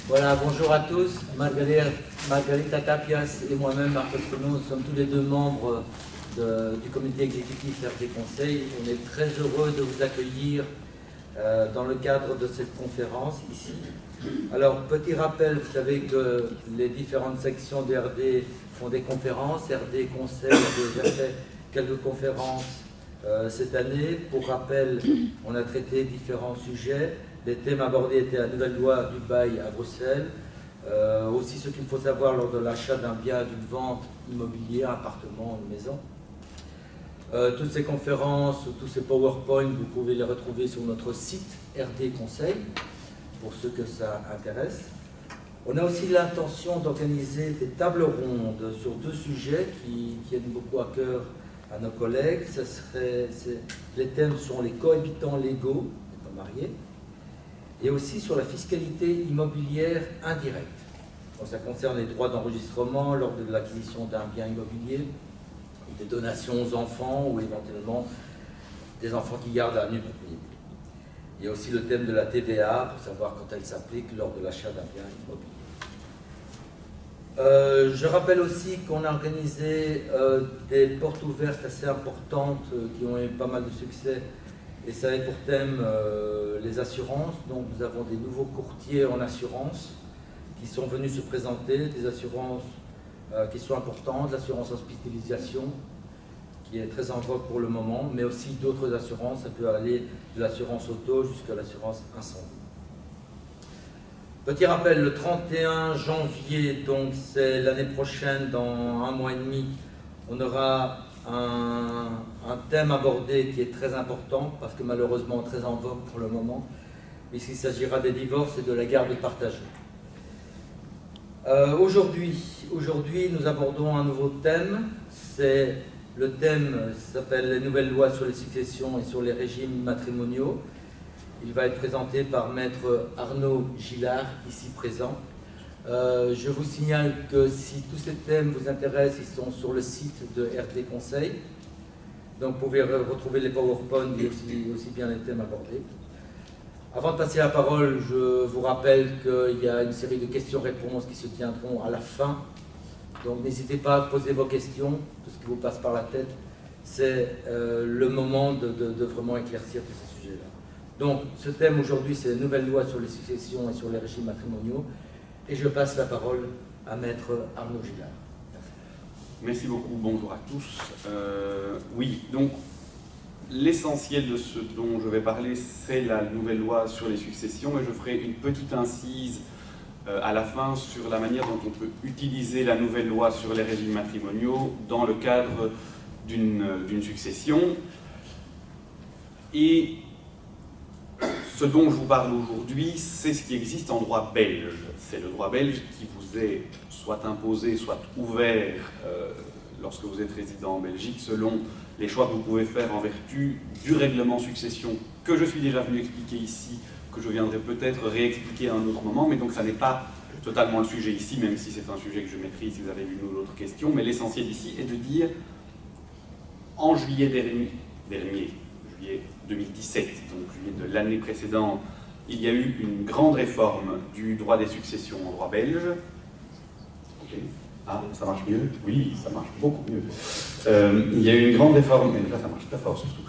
Voilà, bonjour à tous. Margarita Tapias et moi-même, Marcos Cono, nous sommes tous les deux membres du comité exécutif RD Conseil. On est très heureux de vous accueillir dans le cadre de cette conférence ici. Alors, petit rappel, vous savez que les différentes sections de RD font des conférences. RD Conseil a déjà fait quelques conférences cette année. Pour rappel, on a traité différents sujets. Les thèmes abordés étaient la nouvelle loi du bail à Bruxelles, aussi ce qu'il faut savoir lors de l'achat d'un bien, d'une vente immobilière, appartement, une maison. Toutes ces conférences, tous ces PowerPoint, vous pouvez les retrouver sur notre site RD Conseil, pour ceux que ça intéresse. On a aussi l'intention d'organiser des tables rondes sur deux sujets qui tiennent beaucoup à cœur à nos collègues. Les thèmes sont les cohabitants légaux, les pas mariés, et aussi sur la fiscalité immobilière indirecte. Donc, ça concerne les droits d'enregistrement lors de l'acquisition d'un bien immobilier, des donations aux enfants ou éventuellement des enfants qui gardent la nue propriété. Il y a aussi le thème de la TVA pour savoir quand elle s'applique lors de l'achat d'un bien immobilier. Je rappelle aussi qu'on a organisé des portes ouvertes assez importantes qui ont eu pas mal de succès. Et ça a pour thème les assurances. Donc nous avons des nouveaux courtiers en assurance qui sont venus se présenter, des assurances qui sont importantes, l'assurance hospitalisation qui est très en vogue pour le moment, mais aussi d'autres assurances, ça peut aller de l'assurance auto jusqu'à l'assurance incendie. Petit rappel, le 31 janvier, donc c'est l'année prochaine, dans un mois et demi, on aura un thème abordé qui est très important, parce que malheureusement très en vogue pour le moment, puisqu'il s'agira des divorces et de la garde partagée. Aujourd'hui, nous abordons un nouveau thème. Le thème s'appelle les nouvelles lois sur les successions et sur les régimes matrimoniaux. Il va être présenté par Maître Arnaud Gillard, ici présent. Je vous signale que si tous ces thèmes vous intéressent, ils sont sur le site de RD Conseil. Donc vous pouvez retrouver les PowerPoint et aussi bien les thèmes abordés. Avant de passer la parole, je vous rappelle qu'il y a une série de questions-réponses qui se tiendront à la fin. Donc n'hésitez pas à poser vos questions, tout ce qui vous passe par la tête. C'est le moment de vraiment éclaircir tous ces sujets-là. Donc ce thème aujourd'hui, c'est les nouvelles lois sur les successions et sur les régimes matrimoniaux. Et je passe la parole à Maître Arnaud Gillard. Merci beaucoup, bonjour à tous. Oui, donc l'essentiel de ce dont je vais parler, c'est la nouvelle loi sur les successions et je ferai une petite incise à la fin sur la manière dont on peut utiliser la nouvelle loi sur les régimes matrimoniaux dans le cadre d'une succession. Et ce dont je vous parle aujourd'hui, c'est ce qui existe en droit belge. C'est le droit belge qui vous est soit imposé, soit ouvert lorsque vous êtes résident en Belgique, selon les choix que vous pouvez faire en vertu du règlement succession que je suis déjà venu expliquer ici, que je viendrai peut-être réexpliquer à un autre moment, mais donc ça n'est pas totalement le sujet ici, même si c'est un sujet que je maîtrise si vous avez une ou l'autre question, mais l'essentiel ici est de dire, en juillet juillet 2017, donc juillet de l'année précédente, il y a eu une grande réforme du droit des successions en droit belge. Okay. Ah, ça marche mieux? Oui, ça marche beaucoup mieux. Il y a eu une grande réforme, mais là ça marche très fort surtout,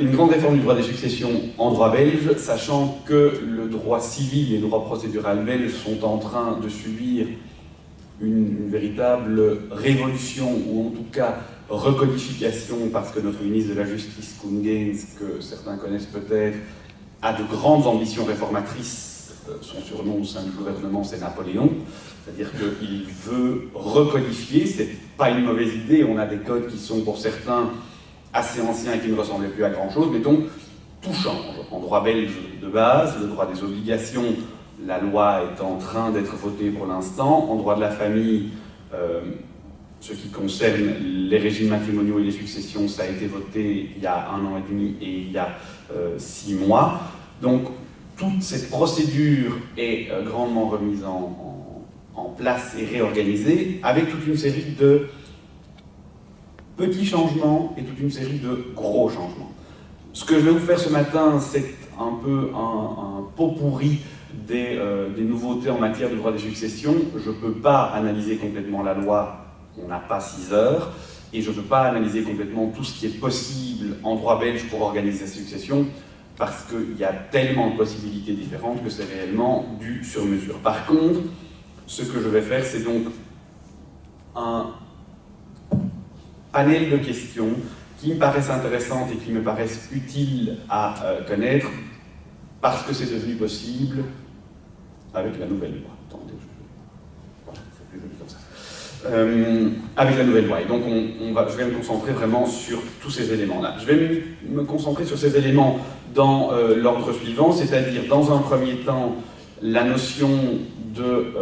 une grande réforme du droit des successions en droit belge, sachant que le droit civil et le droit procédural belge sont en train de subir une véritable révolution, ou en tout cas recodification, parce que notre ministre de la Justice, Koen Geens, que certains connaissent peut-être, a de grandes ambitions réformatrices. Son surnom au sein du gouvernement, c'est Napoléon. C'est-à-dire qu'il veut recodifier, c'est pas une mauvaise idée, on a des codes qui sont pour certains assez anciens et qui ne ressemblaient plus à grand-chose, mais donc tout change. En droit belge de base, le droit des obligations, la loi est en train d'être votée pour l'instant. En droit de la famille, ce qui concerne les régimes matrimoniaux et les successions, ça a été voté il y a 1 an et demi et il y a 6 mois. Donc toute cette procédure est grandement remise en place et réorganisée, avec toute une série de petits changements et toute une série de gros changements. Ce que je vais vous faire ce matin, c'est un peu un pot pourri des nouveautés en matière de droit des successions, je ne peux pas analyser complètement la loi, on n'a pas 6 heures, et je ne peux pas analyser complètement tout ce qui est possible en droit belge pour organiser la succession, parce qu'il y a tellement de possibilités différentes que c'est réellement du sur-mesure. Par contre, ce que je vais faire, c'est donc un panel de questions qui me paraissent intéressantes et qui me paraissent utiles à connaître, parce que c'est devenu possible avec la nouvelle loi. Attendez, voilà, c'est plus joli comme ça. Avec la nouvelle loi. Et donc, je vais me concentrer vraiment sur tous ces éléments-là. Je vais me concentrer sur ces éléments dans l'ordre suivant, c'est-à-dire, dans un premier temps, la notion de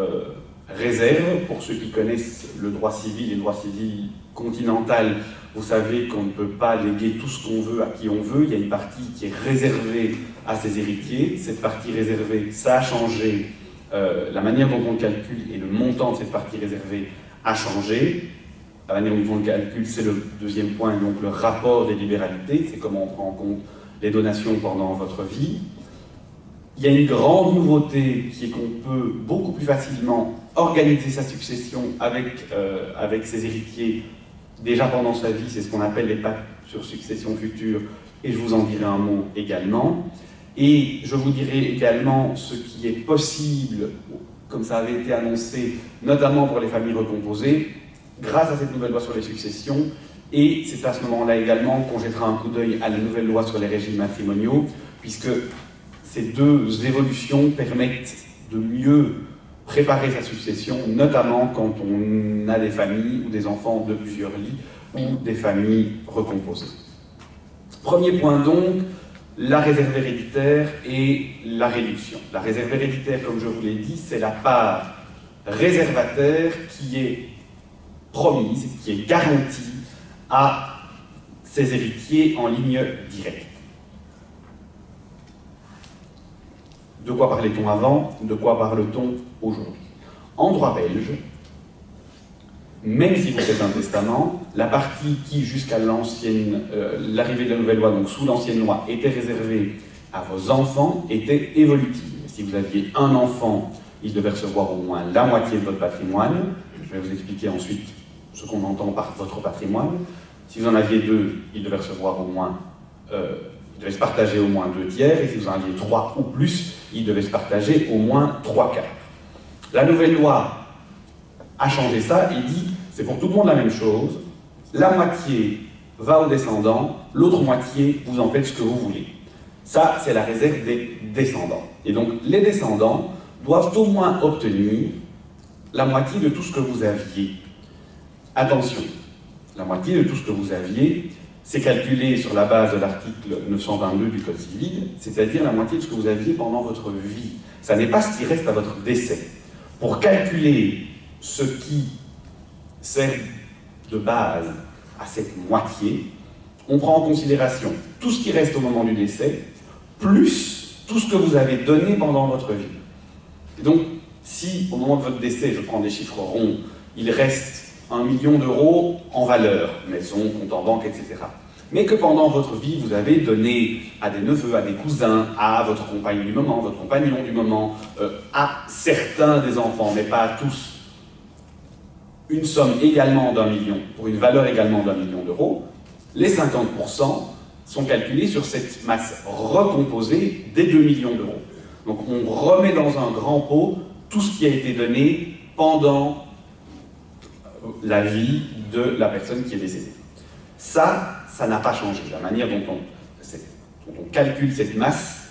réserve. Pour ceux qui connaissent le droit civil et le droit civil continental, vous savez qu'on ne peut pas léguer tout ce qu'on veut à qui on veut. Il y a une partie qui est réservée à ses héritiers. Cette partie réservée, ça a changé. La manière dont on le calcule et le montant de cette partie réservée a changé. La manière dont on le calcule, c'est le deuxième point, donc le rapport des libéralités. C'est comment on prend en compte les donations pendant votre vie. Il y a une grande nouveauté qui est qu'on peut beaucoup plus facilement organiser sa succession avec ses héritiers déjà pendant sa vie. C'est ce qu'on appelle les pactes sur succession future, et je vous en dirai un mot également. Et je vous dirai également ce qui est possible, comme ça avait été annoncé, notamment pour les familles recomposées, grâce à cette nouvelle loi sur les successions. Et c'est à ce moment-là également qu'on jettera un coup d'œil à la nouvelle loi sur les régimes matrimoniaux, puisque ces deux évolutions permettent de mieux préparer sa succession, notamment quand on a des familles ou des enfants de plusieurs lits ou des familles recomposées. Premier point donc, la réserve héréditaire et la réduction. La réserve héréditaire, comme je vous l'ai dit, c'est la part réservataire qui est promise, qui est garantie à ses héritiers en ligne directe. De quoi parlait-on avant? De quoi parle-t-on aujourd'hui? En droit belge, même si vous faites un testament, la partie qui, jusqu'à l'arrivée de la nouvelle loi, donc sous l'ancienne loi, était réservée à vos enfants, était évolutive. Si vous aviez un enfant, il devait recevoir au moins la moitié de votre patrimoine. Je vais vous expliquer ensuite ce qu'on entend par votre patrimoine. Si vous en aviez 2, il devait recevoir au moins... il devait se partager au moins 2 tiers, et si vous en aviez 3 ou plus, il devait se partager au moins 3 quarts. La nouvelle loi a changé ça et dit, c'est pour tout le monde la même chose, la moitié va aux descendants, l'autre moitié, vous en faites ce que vous voulez. Ça, c'est la réserve des descendants. Et donc, les descendants doivent au moins obtenir la moitié de tout ce que vous aviez. Attention, la moitié de tout ce que vous aviez, c'est calculé sur la base de l'article 922 du Code civil, c'est-à-dire la moitié de ce que vous aviez pendant votre vie. Ça n'est pas ce qui reste à votre décès. Pour calculer ce qui sert de base à cette moitié, on prend en considération tout ce qui reste au moment du décès, plus tout ce que vous avez donné pendant votre vie. Et donc, si au moment de votre décès, je prends des chiffres ronds, il reste 1 million d'euros en valeur, maison, compte en banque, etc. Mais que pendant votre vie, vous avez donné à des neveux, à des cousins, à votre compagne du moment, votre compagnon du moment, à certains des enfants, mais pas à tous, une somme également d'1 million, pour une valeur également d'1 million d'euros, les 50% sont calculés sur cette masse recomposée des 2 millions d'euros. Donc on remet dans un grand pot tout ce qui a été donné pendant la vie de la personne qui est décédée. Ça n'a pas changé. La manière dont on calcule cette masse,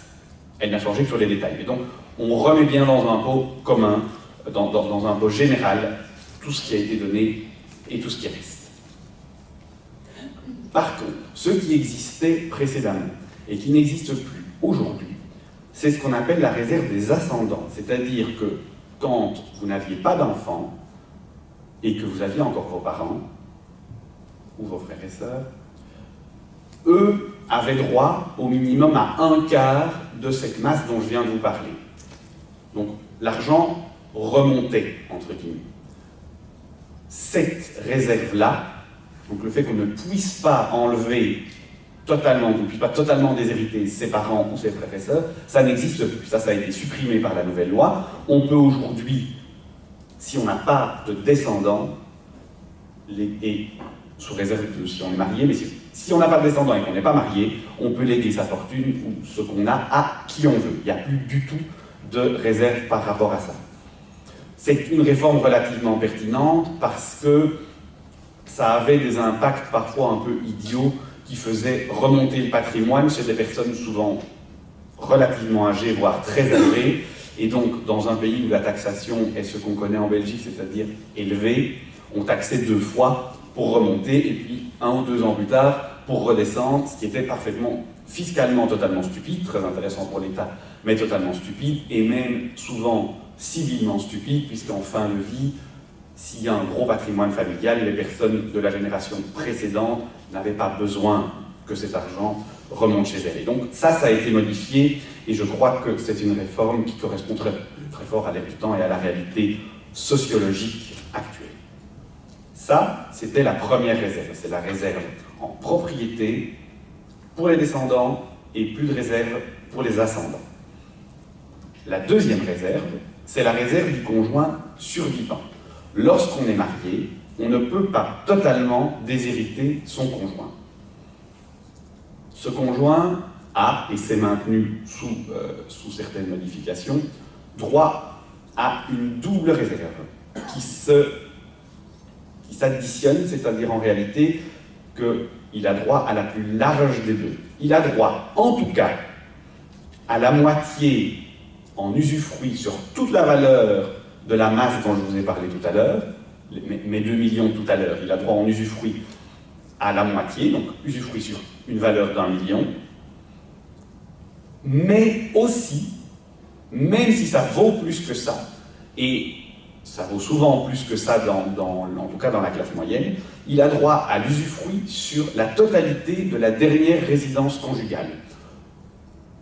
elle n'a changé que sur les détails. Et donc, on remet bien dans un pot commun, dans un pot général, tout ce qui a été donné et tout ce qui reste. Par contre, ce qui existait précédemment et qui n'existe plus aujourd'hui, c'est ce qu'on appelle la réserve des ascendants. C'est-à-dire que quand vous n'aviez pas d'enfants, et que vous aviez encore vos parents, ou vos frères et sœurs, eux avaient droit au minimum à 1/4 de cette masse dont je viens de vous parler. Donc l'argent remontait, entre guillemets. Cette réserve-là, donc le fait qu'on ne puisse pas enlever totalement, vous ne puissiez pas totalement déshériter ses parents ou ses frères et sœurs, ça n'existe plus. Ça a été supprimé par la nouvelle loi. On peut aujourd'hui, si on n'a pas de descendants, et sous réserve de si on est marié, mais si on n'a pas de descendants et qu'on n'est pas marié, on peut léguer sa fortune ou ce qu'on a à qui on veut. Il n'y a plus du tout de réserve par rapport à ça. C'est une réforme relativement pertinente parce que ça avait des impacts parfois un peu idiots qui faisaient remonter le patrimoine chez des personnes souvent relativement âgées, voire très âgées. Et donc, dans un pays où la taxation est ce qu'on connaît en Belgique, c'est-à-dire élevée, on taxait 2 fois pour remonter, et puis 1 ou 2 ans plus tard pour redescendre, ce qui était parfaitement, fiscalement totalement stupide, très intéressant pour l'État, mais totalement stupide, et même souvent civilement stupide, puisqu'en fin de vie, s'il y a un gros patrimoine familial, les personnes de la génération précédente n'avaient pas besoin que cet argent remonte chez elles. Et donc ça a été modifié, et je crois que c'est une réforme qui correspond très, très fort à l'air du temps et à la réalité sociologique actuelle. Ça, c'était la première réserve, c'est la réserve en propriété pour les descendants et plus de réserve pour les ascendants. La deuxième réserve, c'est la réserve du conjoint survivant. Lorsqu'on est marié, on ne peut pas totalement déshériter son conjoint. Ce conjoint a, et c'est maintenu sous certaines modifications, droit à une double réserve qui s'additionne, c'est-à-dire en réalité qu'il a droit à la plus large des deux. Il a droit, en tout cas, à la moitié en usufruit sur toute la valeur de la masse dont je vous ai parlé tout à l'heure, mes 2 millions tout à l'heure, il a droit en usufruit à la moitié, donc usufruit sur une valeur d'1 million, mais aussi, même si ça vaut plus que ça, et ça vaut souvent plus que ça, en tout cas dans la classe moyenne, il a droit à l'usufruit sur la totalité de la dernière résidence conjugale.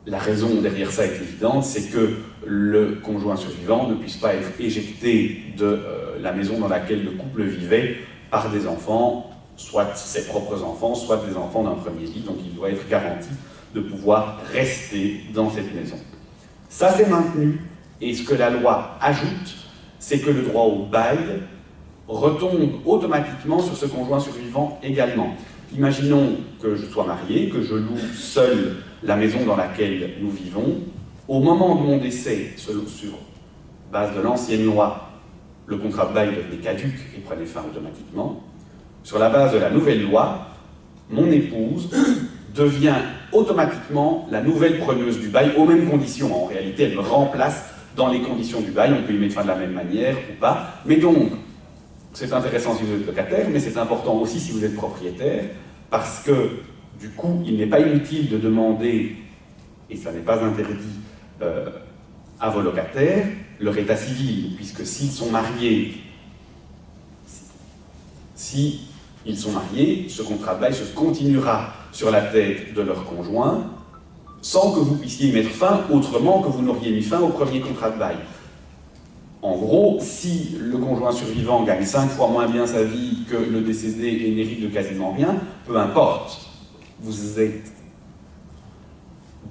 La raison derrière ça est évidente, c'est que le conjoint survivant ne puisse pas être éjecté de la maison dans laquelle le couple vivait par des enfants, soit ses propres enfants, soit des enfants d'un premier lit, donc il doit être garanti de pouvoir rester dans cette maison. Ça c'est maintenu, et ce que la loi ajoute, c'est que le droit au bail retombe automatiquement sur ce conjoint survivant également. Imaginons que je sois marié, que je loue seul la maison dans laquelle nous vivons. Au moment de mon décès, sur base de l'ancienne loi, le contrat de bail devenait caduc et prenait fin automatiquement. Sur la base de la nouvelle loi, mon épouse devient automatiquement la nouvelle preneuse du bail, aux mêmes conditions. En réalité, elle me remplace dans les conditions du bail, on peut y mettre fin de la même manière ou pas. Mais donc, c'est intéressant si vous êtes locataire, mais c'est important aussi si vous êtes propriétaire, parce que, du coup, il n'est pas inutile de demander, et ça n'est pas interdit, à vos locataires, leur état civil, puisque s'ils sont mariés, ce contrat de bail se continuera sur la tête de leur conjoint, sans que vous puissiez y mettre fin autrement que vous n'auriez mis fin au premier contrat de bail. En gros, si le conjoint survivant gagne 5 fois moins bien sa vie que le décédé et n'hérite de quasiment rien, peu importe, vous êtes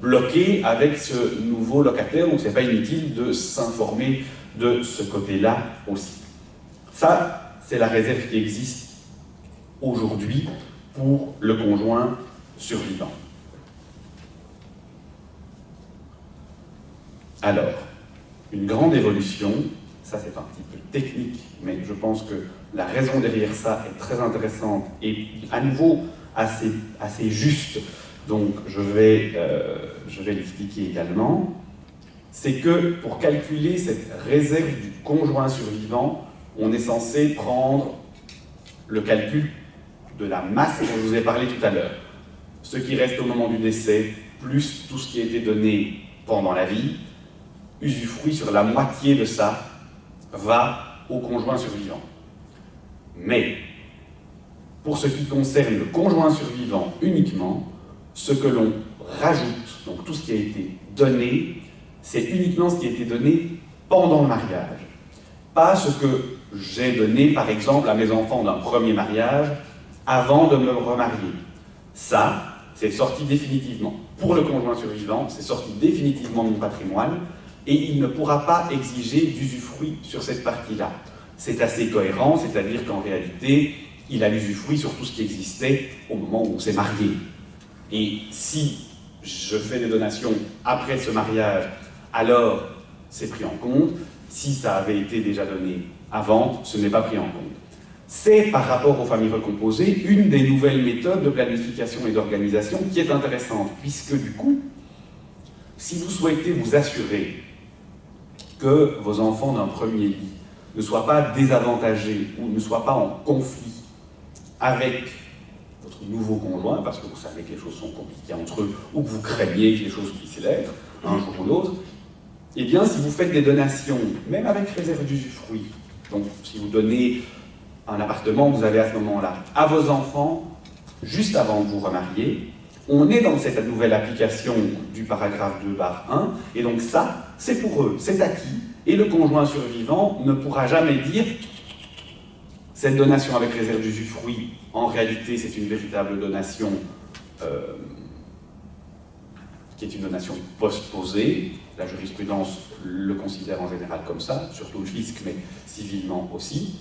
bloqué avec ce nouveau locataire, donc c'est pas inutile de s'informer de ce côté-là aussi. Ça, c'est la réserve qui existe aujourd'hui pour le conjoint survivant. Alors, une grande évolution, ça c'est un petit peu technique, mais je pense que la raison derrière ça est très intéressante et à nouveau assez juste, donc je vais l'expliquer également. C'est que pour calculer cette réserve du conjoint survivant, on est censé prendre le calcul de la masse dont je vous ai parlé tout à l'heure. Ce qui reste au moment du décès, plus tout ce qui a été donné pendant la vie, usufruit sur la moitié de ça, va au conjoint survivant. Mais, pour ce qui concerne le conjoint survivant uniquement, ce que l'on rajoute, donc tout ce qui a été donné, c'est uniquement ce qui a été donné pendant le mariage. Pas ce que j'ai donné, par exemple, à mes enfants d'un premier mariage, avant de me remarier. Ça, c'est sorti définitivement. Pour le conjoint survivant, c'est sorti définitivement de mon patrimoine et il ne pourra pas exiger d'usufruit sur cette partie-là. C'est assez cohérent, c'est-à-dire qu'en réalité, il a l'usufruit sur tout ce qui existait au moment où on s'est marié. Et si je fais des donations après ce mariage, alors c'est pris en compte. Si ça avait été déjà donné avant, ce n'est pas pris en compte. C'est, par rapport aux familles recomposées, une des nouvelles méthodes de planification et d'organisation qui est intéressante, puisque du coup, si vous souhaitez vous assurer que vos enfants d'un premier lit ne soient pas désavantagés ou ne soient pas en conflit avec votre nouveau conjoint, parce que vous savez que les choses sont compliquées entre eux, ou que vous craignez que les choses puissent l'être, un jour ou l'autre, eh bien, si vous faites des donations, même avec réserve d'usufruit, donc si vous donnez un appartement que vous avez à ce moment-là à vos enfants, juste avant de vous remarier, on est dans cette nouvelle application du paragraphe 2/1, et donc ça, c'est pour eux, c'est acquis, et le conjoint survivant ne pourra jamais dire cette donation avec réserve d'usufruit, en réalité, c'est une véritable donation qui est une donation postposée. La jurisprudence le considère en général comme ça, surtout le fisc, mais civilement aussi.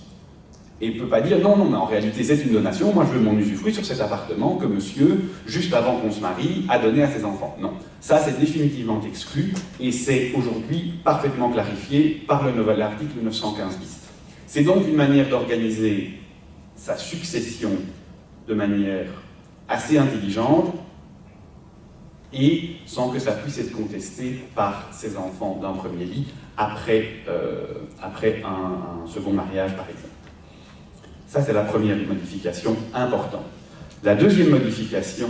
Et il ne peut pas dire non, non, mais en réalité c'est une donation, moi je veux mon usufruit sur cet appartement que monsieur, juste avant qu'on se marie, a donné à ses enfants. Non, ça c'est définitivement exclu et c'est aujourd'hui parfaitement clarifié par le nouvel article 915 bis. C'est donc une manière d'organiser sa succession de manière assez intelligente et sans que ça puisse être contesté par ses enfants d'un premier lit après un second mariage par exemple. Ça, c'est la première modification importante. La deuxième modification,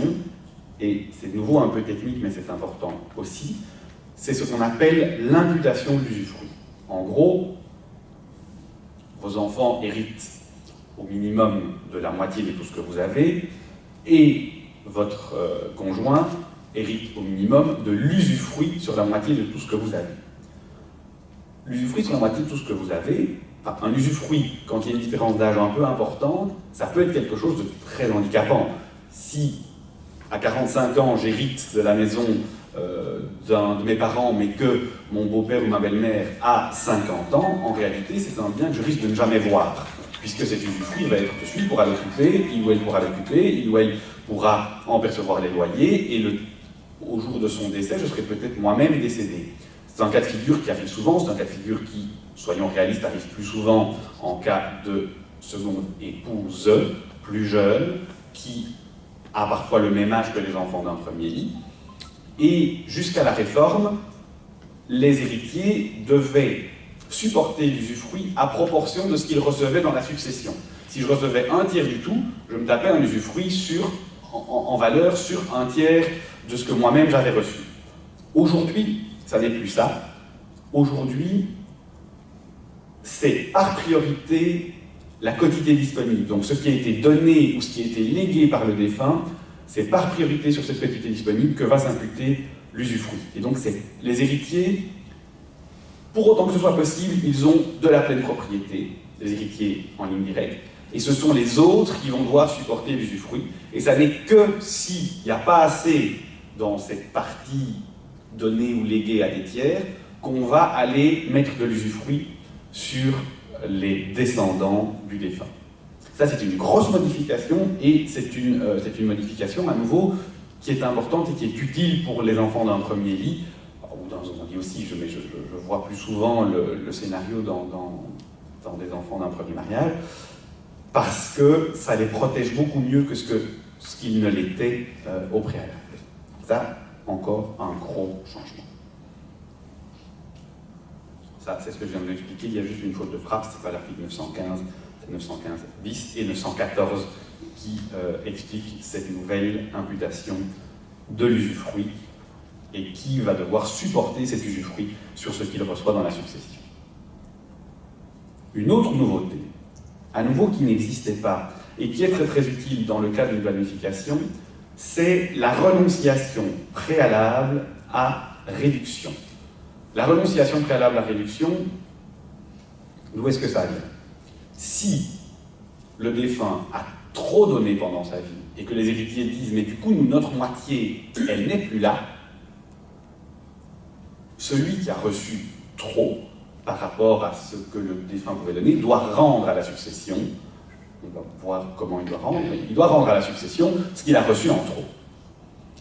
et c'est de nouveau un peu technique, mais c'est important aussi, c'est ce qu'on appelle l'imputation de l'usufruit. En gros, vos enfants héritent au minimum de la moitié de tout ce que vous avez, et votre conjoint hérite au minimum de l'usufruit sur la moitié de tout ce que vous avez. L'usufruit sur la moitié de tout ce que vous avez, un usufruit, quand il y a une différence d'âge un peu importante, ça peut être quelque chose de très handicapant. Si, à 45 ans, j'hérite de la maison d'un de mes parents, mais que mon beau-père ou ma belle-mère a 50 ans, en réalité, c'est un bien que je risque de ne jamais voir, puisque cet usufruit va être dessus, il pourra l'occuper, il ou elle pourra l'occuper, il ou elle pourra en percevoir les loyers, et au jour de son décès, je serai peut-être moi-même décédé. C'est un cas de figure qui arrive souvent, c'est un cas de figure qui, soyons réalistes, arrive plus souvent en cas de seconde épouse plus jeune, qui a parfois le même âge que les enfants d'un premier lit. Et jusqu'à la Réforme, les héritiers devaient supporter l'usufruit à proportion de ce qu'ils recevaient dans la succession. Si je recevais un tiers du tout, je me tapais un usufruit en valeur sur un tiers de ce que moi-même j'avais reçu. Aujourd'hui, ça n'est plus ça. Aujourd'hui, c'est par priorité la quotité disponible. Donc ce qui a été donné ou ce qui a été légué par le défunt, c'est par priorité sur cette quotité disponible que va s'imputer l'usufruit. Et donc c'est les héritiers, pour autant que ce soit possible, ils ont de la pleine propriété, les héritiers en ligne directe, et ce sont les autres qui vont devoir supporter l'usufruit. Et ça n'est que s'il n'y a pas assez dans cette partie donnée ou léguée à des tiers qu'on va aller mettre de l'usufruit sur les descendants du défunt. Ça, c'est une grosse modification, et c'est une modification, à nouveau, qui est importante et qui est utile pour les enfants d'un premier lit. Ou dans un lit aussi, je vois plus souvent le scénario dans des enfants d'un premier mariage, parce que ça les protège beaucoup mieux que ce qu'ils ne l'étaient au préalable. Ça, encore un gros changement. Ça, c'est ce que je viens de l'expliquer, il y a juste une faute de frappe, c'est pas l'article 915, c'est 915 bis et 914 qui expliquent cette nouvelle imputation de l'usufruit et qui va devoir supporter cet usufruit sur ce qu'il reçoit dans la succession. Une autre nouveauté, à nouveau qui n'existait pas et qui est très très utile dans le cas d'une planification, c'est la renonciation préalable à réduction. La renonciation préalable à réduction, d'où est-ce que ça vient? Si le défunt a trop donné pendant sa vie, et que les héritiers disent « mais du coup, nous, notre moitié, elle n'est plus là », celui qui a reçu trop par rapport à ce que le défunt pouvait donner doit rendre à la succession, on va voir comment il doit rendre, mais il doit rendre à la succession ce qu'il a reçu en trop.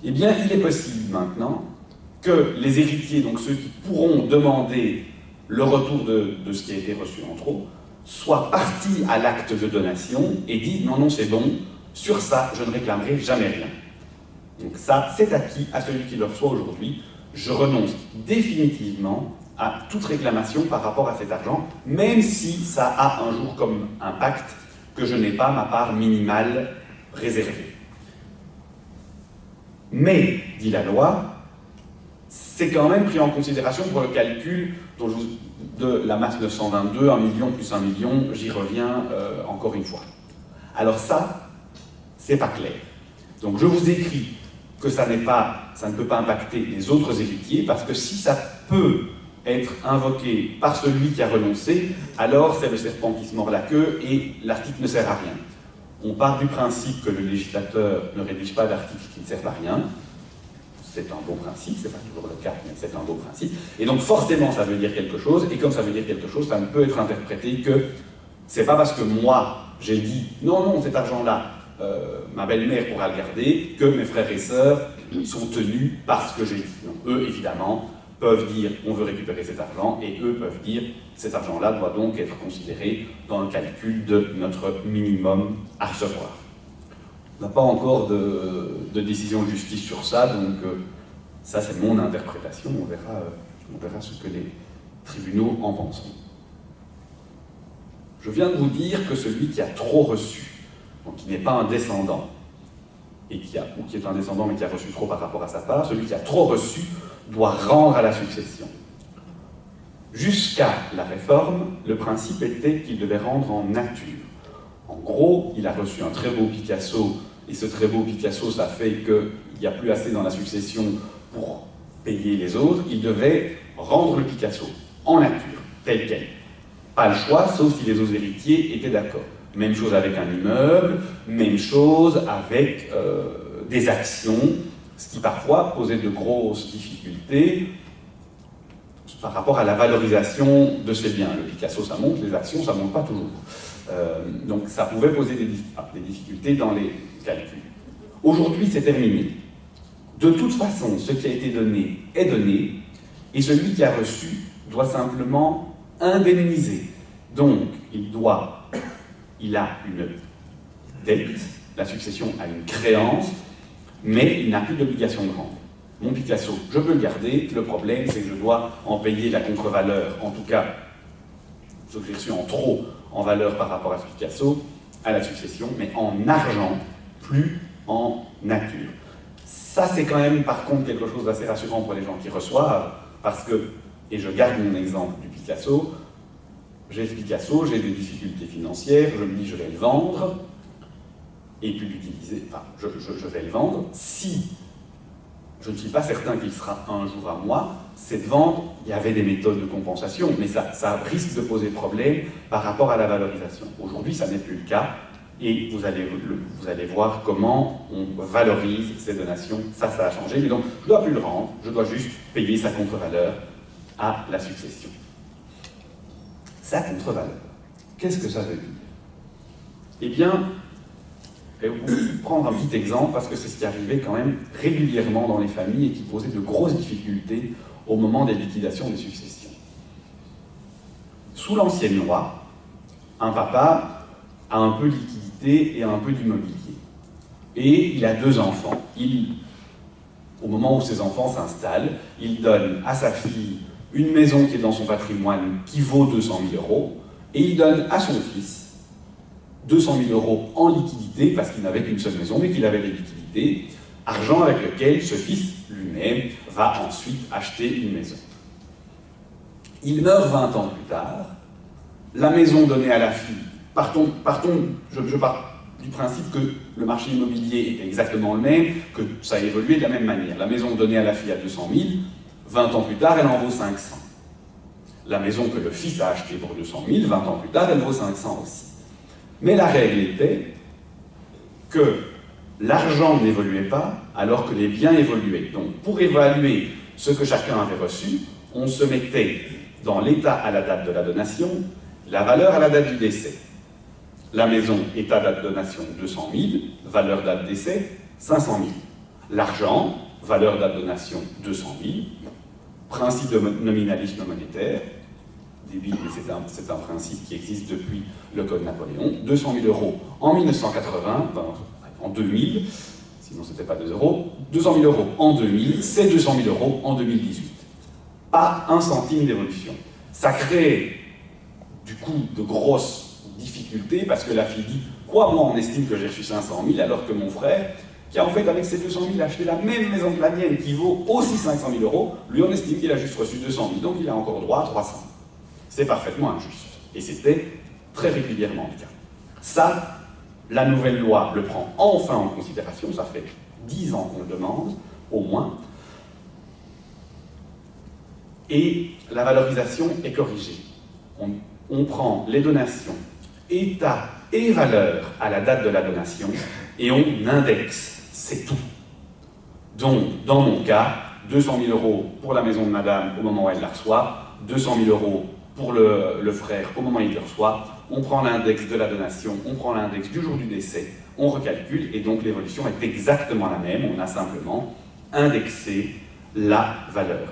Eh bien, il est possible maintenant que les héritiers, donc ceux qui pourront demander le retour de ce qui a été reçu en trop, soient partis à l'acte de donation et disent « non, non, c'est bon, sur ça, je ne réclamerai jamais rien ». Donc ça, c'est acquis à celui qui le reçoit aujourd'hui. Je renonce définitivement à toute réclamation par rapport à cet argent, même si ça a un jour comme impact que je n'ai pas ma part minimale réservée. Mais, dit la loi, c'est quand même pris en considération pour le calcul de la masse 922, 1 million plus 1 million, j'y reviens encore une fois. Alors ça, c'est pas clair. Donc je vous écris que ça ne peut pas impacter les autres héritiers, parce que si ça peut être invoqué par celui qui a renoncé, alors c'est le serpent qui se mord la queue et l'article ne sert à rien. On part du principe que le législateur ne rédige pas d'articles qui ne servent à rien. C'est un beau principe, c'est pas toujours le cas, mais c'est un beau principe. Et donc forcément ça veut dire quelque chose, et comme ça veut dire quelque chose, ça ne peut être interprété que c'est pas parce que moi j'ai dit non, non, cet argent-là, ma belle-mère pourra le garder, que mes frères et sœurs sont tenus par ce que j'ai dit. Donc eux, évidemment, peuvent dire on veut récupérer cet argent, et eux peuvent dire cet argent-là doit donc être considéré dans le calcul de notre minimum à recevoir. On n'a pas encore de décision de justice sur ça, donc ça c'est mon interprétation, on verra ce que les tribunaux en penseront. Je viens de vous dire que celui qui a trop reçu, donc qui n'est pas un descendant, ou qui est un descendant mais qui a reçu trop par rapport à sa part, celui qui a trop reçu doit rendre à la succession. Jusqu'à la réforme, le principe était qu'il devait rendre en nature. En gros, il a reçu un très beau Picasso, et ce très beau Picasso, ça fait qu'il n'y a plus assez dans la succession pour payer les autres, il devait rendre le Picasso en nature, tel quel. Pas le choix, sauf si les autres héritiers étaient d'accord. Même chose avec un immeuble, même chose avec des actions, ce qui parfois posait de grosses difficultés par rapport à la valorisation de ces biens. Le Picasso, ça monte, les actions, ça ne monte pas toujours. Donc ça pouvait poser des difficultés dans les calculs. Aujourd'hui, c'est terminé. De toute façon, ce qui a été donné est donné, et celui qui a reçu doit simplement indemniser. Donc, il a une dette, la succession a une créance, mais il n'a plus d'obligation de rendre. Mon Picasso, je peux le garder, le problème c'est que je dois en payer la contre-valeur, en tout cas, ce que j'ai reçu en trop en valeur par rapport à ce Picasso, à la succession, mais en argent, plus en nature. Ça c'est quand même par contre quelque chose d'assez rassurant pour les gens qui reçoivent, parce que, et je garde mon exemple du Picasso, j'ai ce Picasso, j'ai des difficultés financières, je me dis je vais le vendre, et puis l'utiliser, enfin je vais le vendre. Si je ne suis pas certain qu'il sera un jour à moi, cette vente, il y avait des méthodes de compensation, mais ça risque de poser problème par rapport à la valorisation. Aujourd'hui, ça n'est plus le cas, et vous allez voir comment on valorise ces donations. Ça a changé, mais donc je ne dois plus le rendre, je dois juste payer sa contre-valeur à la succession. Sa contre-valeur, qu'est-ce que ça veut dire? Eh bien, je vais vous prendre un petit exemple, parce que c'est ce qui arrivait quand même régulièrement dans les familles et qui posait de grosses difficultés au moment des liquidations des successions. Sous l'ancienne loi, un papa a un peu de liquidité et un peu d'immobilier. Et il a 2 enfants. Au moment où ses enfants s'installent, il donne à sa fille une maison qui est dans son patrimoine qui vaut 200 000 €, et il donne à son fils 200 000 € en liquidité, parce qu'il n'avait qu'une seule maison, mais qu'il avait des liquidités, argent avec lequel ce fils lui-même va ensuite acheter une maison. Il meurt 20 ans plus tard, la maison donnée à la fille, je pars du principe que le marché immobilier est exactement le même, que ça a évolué de la même manière. La maison donnée à la fille à 200 000, 20 ans plus tard, elle en vaut 500. La maison que le fils a achetée pour 200 000, 20 ans plus tard, elle vaut 500 aussi. Mais la règle était que l'argent n'évoluait pas alors que les biens évoluaient. Donc pour évaluer ce que chacun avait reçu, on se mettait dans l'état à la date de la donation, la valeur à la date du décès. La maison, état date donation 200 000, valeur date décès 500 000. L'argent, valeur date donation 200 000, principe de nominalisme monétaire, débile, mais c'est un principe qui existe depuis le Code Napoléon, 200 000 euros en 1980, en 2000, sinon c'était pas 2 euros, 200 000 euros en 2000, c'est 200 000 euros en 2018. Pas un centime d'évolution. Ça crée du coup de grosses difficultés parce que la fille dit « Quoi, moi on estime que j'ai reçu 500 000 alors que mon frère, qui a en fait avec ses 200 000 acheté la même maison que la mienne qui vaut aussi 500 000 euros, lui on estime qu'il a juste reçu 200 000, donc il a encore droit à 300. C'est parfaitement injuste. Et c'était très régulièrement le cas. Ça, la nouvelle loi le prend enfin en considération, ça fait 10 ans qu'on le demande, au moins, et la valorisation est corrigée. On prend les donations, état et valeur à la date de la donation, et on indexe, c'est tout. Donc, dans mon cas, 200 000 euros pour la maison de madame au moment où elle la reçoit, 200 000 euros pour le frère au moment où il le reçoit, on prend l'index de la donation, on prend l'index du jour du décès, on recalcule, et donc l'évolution est exactement la même, on a simplement indexé la valeur.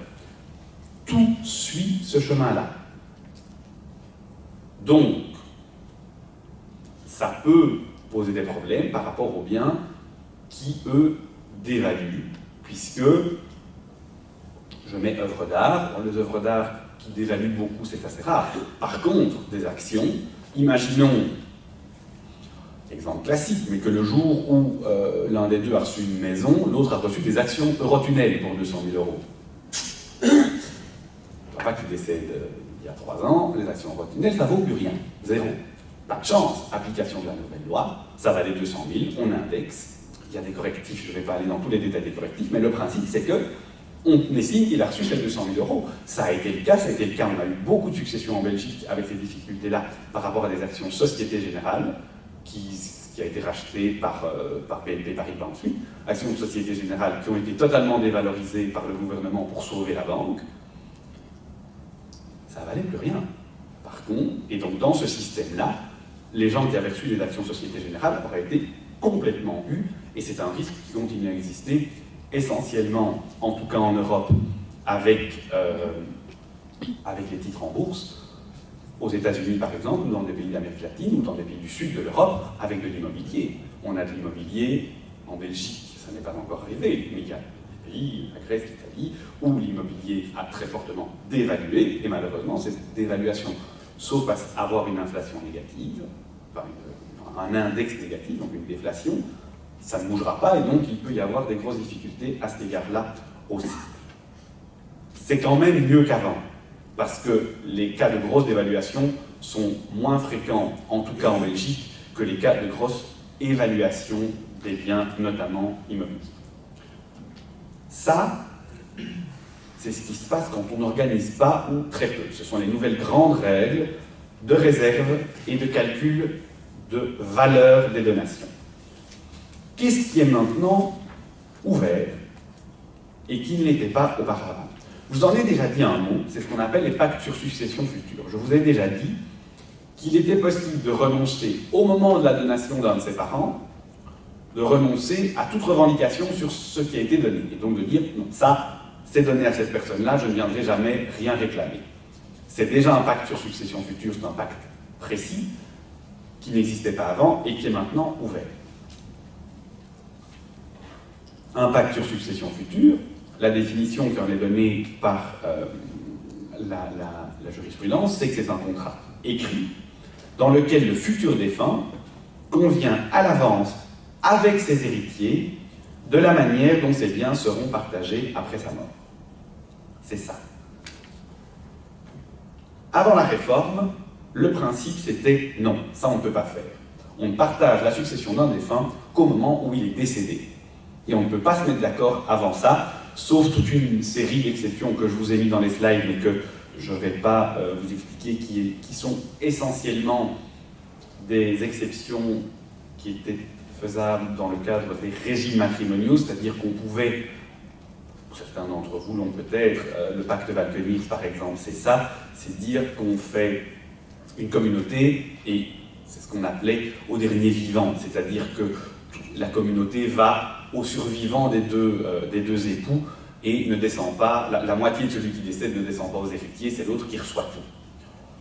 Tout suit ce chemin-là. Donc, ça peut poser des problèmes par rapport aux biens qui, eux, dévaluent, puisque je mets œuvres d'art, les œuvres d'art qui dévaluent beaucoup, c'est assez rare. Par contre, des actions, imaginons, exemple classique, mais que le jour où l'un des deux a reçu une maison, l'autre a reçu des actions Eurotunnel pour 200 000 euros. Pas que tu décèdes il y a 3 ans, les actions Eurotunnel, ça vaut plus rien, zéro. Pas de chance, application de la nouvelle loi, ça valait 200 000, on indexe, il y a des correctifs, je ne vais pas aller dans tous les détails des correctifs, mais le principe c'est que on estime qu'il a reçu ces 200 000 euros. Ça a été le cas, on a eu beaucoup de successions en Belgique avec ces difficultés-là par rapport à des actions Société Générale, qui a été rachetée par BNP Paribas ensuite, actions de Société Générale qui ont été totalement dévalorisées par le gouvernement pour sauver la banque. Ça valait plus rien. Par contre, et donc dans ce système-là, les gens qui avaient reçu des actions Société Générale auraient été complètement eus, et c'est un risque qui continue à exister, essentiellement, en tout cas en Europe, avec les titres en bourse, aux États-Unis par exemple, ou dans des pays d'Amérique latine, ou dans des pays du sud de l'Europe, avec de l'immobilier. On a de l'immobilier en Belgique, ça n'est pas encore arrivé, mais il y a des pays, la Grèce, l'Italie, où l'immobilier a très fortement dévalué, et malheureusement, cette dévaluation, sauf à avoir une inflation négative, enfin, un index négatif, donc une déflation, ça ne bougera pas, et donc il peut y avoir des grosses difficultés à cet égard-là aussi. C'est quand même mieux qu'avant, parce que les cas de grosse dévaluation sont moins fréquents, en tout cas en Belgique, que les cas de grosse évaluation des biens, notamment immobiliers. Ça, c'est ce qui se passe quand on n'organise pas ou très peu. Ce sont les nouvelles grandes règles de réserve et de calcul de valeur des donations. Qu'est-ce qui est maintenant ouvert et qui ne l'était pas auparavant? Je vous en ai déjà dit un mot, c'est ce qu'on appelle les pactes sur succession future. Je vous ai déjà dit qu'il était possible de renoncer, au moment de la donation d'un de ses parents, de renoncer à toute revendication sur ce qui a été donné. Et donc de dire, non, ça, c'est donné à cette personne-là, je ne viendrai jamais rien réclamer. C'est déjà un pacte sur succession future, c'est un pacte précis, qui n'existait pas avant et qui est maintenant ouvert. Un pacte sur succession future, la définition qui en est donnée par la jurisprudence, c'est que c'est un contrat écrit dans lequel le futur défunt convient à l'avance avec ses héritiers de la manière dont ses biens seront partagés après sa mort. C'est ça. Avant la réforme, le principe c'était non, ça on ne peut pas faire. On ne partage la succession d'un défunt qu'au moment où il est décédé. Et on ne peut pas se mettre d'accord avant ça, sauf toute une série d'exceptions que je vous ai mis dans les slides, mais que je ne vais pas vous expliquer, qui sont essentiellement des exceptions qui étaient faisable dans le cadre des régimes matrimoniaux, c'est-à-dire qu'on pouvait, certains d'entre vous l'ont peut-être, le pacte de Valkenich par exemple, c'est ça, c'est dire qu'on fait une communauté et c'est ce qu'on appelait au dernier vivant, c'est-à-dire que la communauté va au survivant des deux époux et ne descend pas, la moitié de celui qui décède ne descend pas aux héritiers, c'est l'autre qui reçoit tout.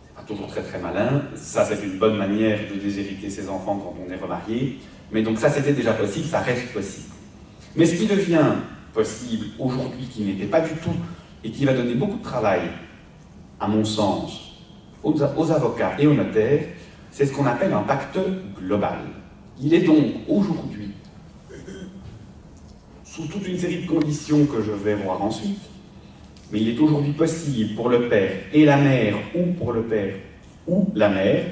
C'est pas toujours très très malin, ça c'est une bonne manière de déshériter ses enfants quand on est remarié, mais donc ça c'était déjà possible, ça reste possible. Mais ce qui devient possible aujourd'hui, qui n'était pas du tout, et qui va donner beaucoup de travail, à mon sens, aux avocats et aux notaires, c'est ce qu'on appelle un pacte global. Il est donc aujourd'hui, sous toute une série de conditions que je vais voir ensuite, mais il est aujourd'hui possible pour le père et la mère, ou pour le père ou la mère,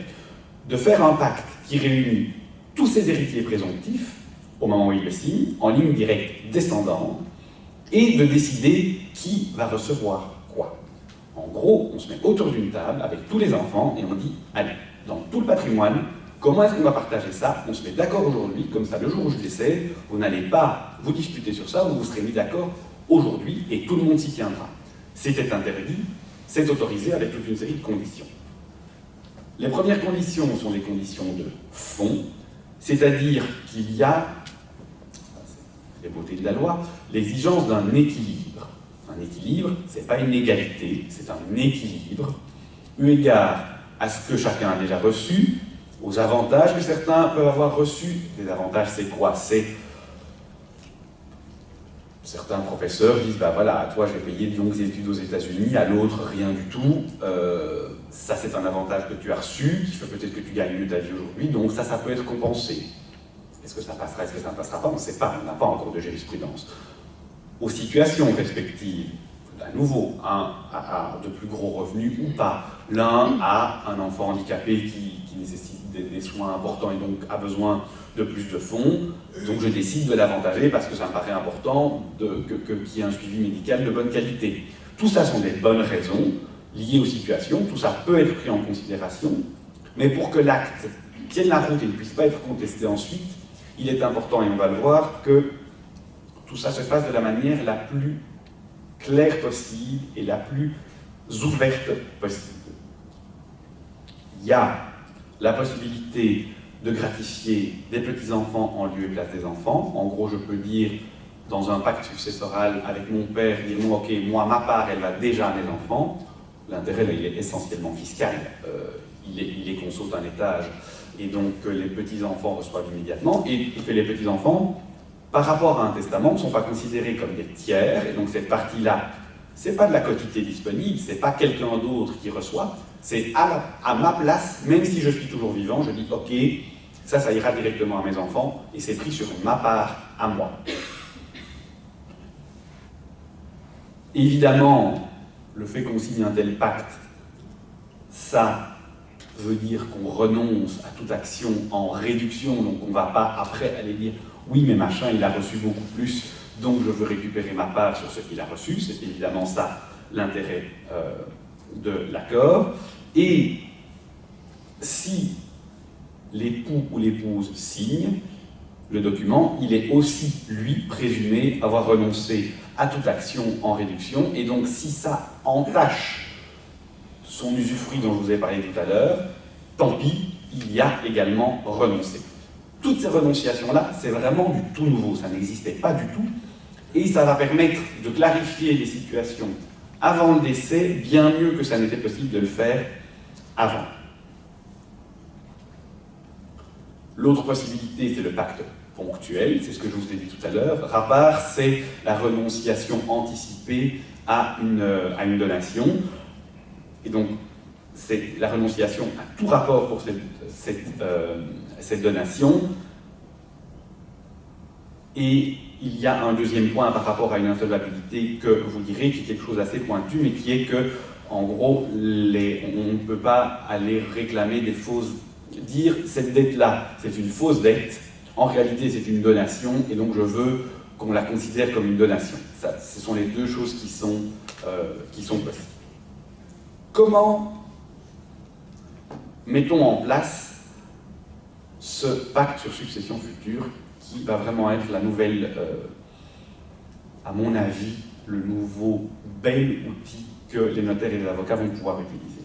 de faire un pacte qui réunit tous ses héritiers présomptifs, au moment où il le signe, en ligne directe descendante, et de décider qui va recevoir quoi. En gros, on se met autour d'une table avec tous les enfants et on dit, allez, dans tout le patrimoine, comment est-ce qu'on va partager ça? On se met d'accord aujourd'hui, comme ça, le jour où je décède, vous n'allez pas vous disputer sur ça, vous vous serez mis d'accord aujourd'hui et tout le monde s'y tiendra. C'était interdit, c'est autorisé avec toute une série de conditions. Les premières conditions sont des conditions de fond, c'est-à-dire qu'il y a, les beautés de la loi, l'exigence d'un équilibre. Un équilibre, ce n'est pas une égalité, c'est un équilibre, eu égard à ce que chacun a déjà reçu, aux avantages que certains peuvent avoir reçus. Les avantages, c'est quoi? C'est certains professeurs disent, ben voilà, à toi je vais payer de longues études aux États-Unis, à l'autre rien du tout. Ça c'est un avantage que tu as reçu, qui fait peut-être que tu gagnes mieux ta vie aujourd'hui, donc ça peut être compensé. Est-ce que ça passera, est-ce que ça ne passera pas? On ne sait pas, on n'a pas encore de jurisprudence. Aux situations respectives, à nouveau, un a de plus gros revenus ou pas, l'un a un enfant handicapé qui nécessite des soins importants et donc a besoin de plus de fonds, donc je décide de l'avantager parce que ça me paraît important qu'il y ait un suivi médical de bonne qualité. Tout ça sont des bonnes raisons liées aux situations, tout ça peut être pris en considération, mais pour que l'acte tienne la route et ne puisse pas être contesté ensuite, il est important, et on va le voir, que tout ça se fasse de la manière la plus claire possible et la plus ouverte possible. Il y a la possibilité de gratifier des petits-enfants en lieu et place des enfants. En gros, je peux dire, dans un pacte successoral avec mon père, dire, non, ok, moi, ma part, elle va déjà à mes enfants. L'intérêt, là, il est essentiellement fiscal. Il est qu'on saute un étage, et donc les petits-enfants reçoivent immédiatement, et que les petits-enfants, par rapport à un testament, ne sont pas considérés comme des tiers, et donc cette partie-là, c'est pas de la quotité disponible, c'est pas quelqu'un d'autre qui reçoit, c'est à ma place, même si je suis toujours vivant, je dis ok, ça ira directement à mes enfants, et c'est pris sur ma part à moi. Évidemment, le fait qu'on signe un tel pacte, ça veut dire qu'on renonce à toute action en réduction, donc on ne va pas après aller dire oui mais machin il a reçu beaucoup plus, donc je veux récupérer ma part sur ce qu'il a reçu, c'est évidemment ça l'intérêt de l'accord. Et si l'époux ou l'épouse signe le document, il est aussi, lui, présumé avoir renoncé à toute action en réduction, et donc si ça entache son usufruit dont je vous ai parlé tout à l'heure, tant pis, il y a également renoncé. Toutes ces renonciations-là, c'est vraiment du tout nouveau, ça n'existait pas du tout, et ça va permettre de clarifier les situations avant le décès, bien mieux que ça n'était possible de le faire avant. L'autre possibilité, c'est le pacte ponctuel, c'est ce que je vous ai dit tout à l'heure. Rappart, c'est la renonciation anticipée à une donation. Et donc, c'est la renonciation à tout rapport pour cette donation. Et il y a un deuxième point par rapport à une insolvabilité que vous direz, qui est quelque chose d'assez pointu, mais qui est que, en gros, on ne peut pas aller réclamer des fausses... Dire cette dette-là, c'est une fausse dette, en réalité c'est une donation, et donc je veux qu'on la considère comme une donation. Ça, ce sont les deux choses qui sont possibles. Comment mettons en place ce pacte sur succession future qui va vraiment être la nouvelle, à mon avis, le nouveau bel outil que les notaires et les avocats vont pouvoir utiliser.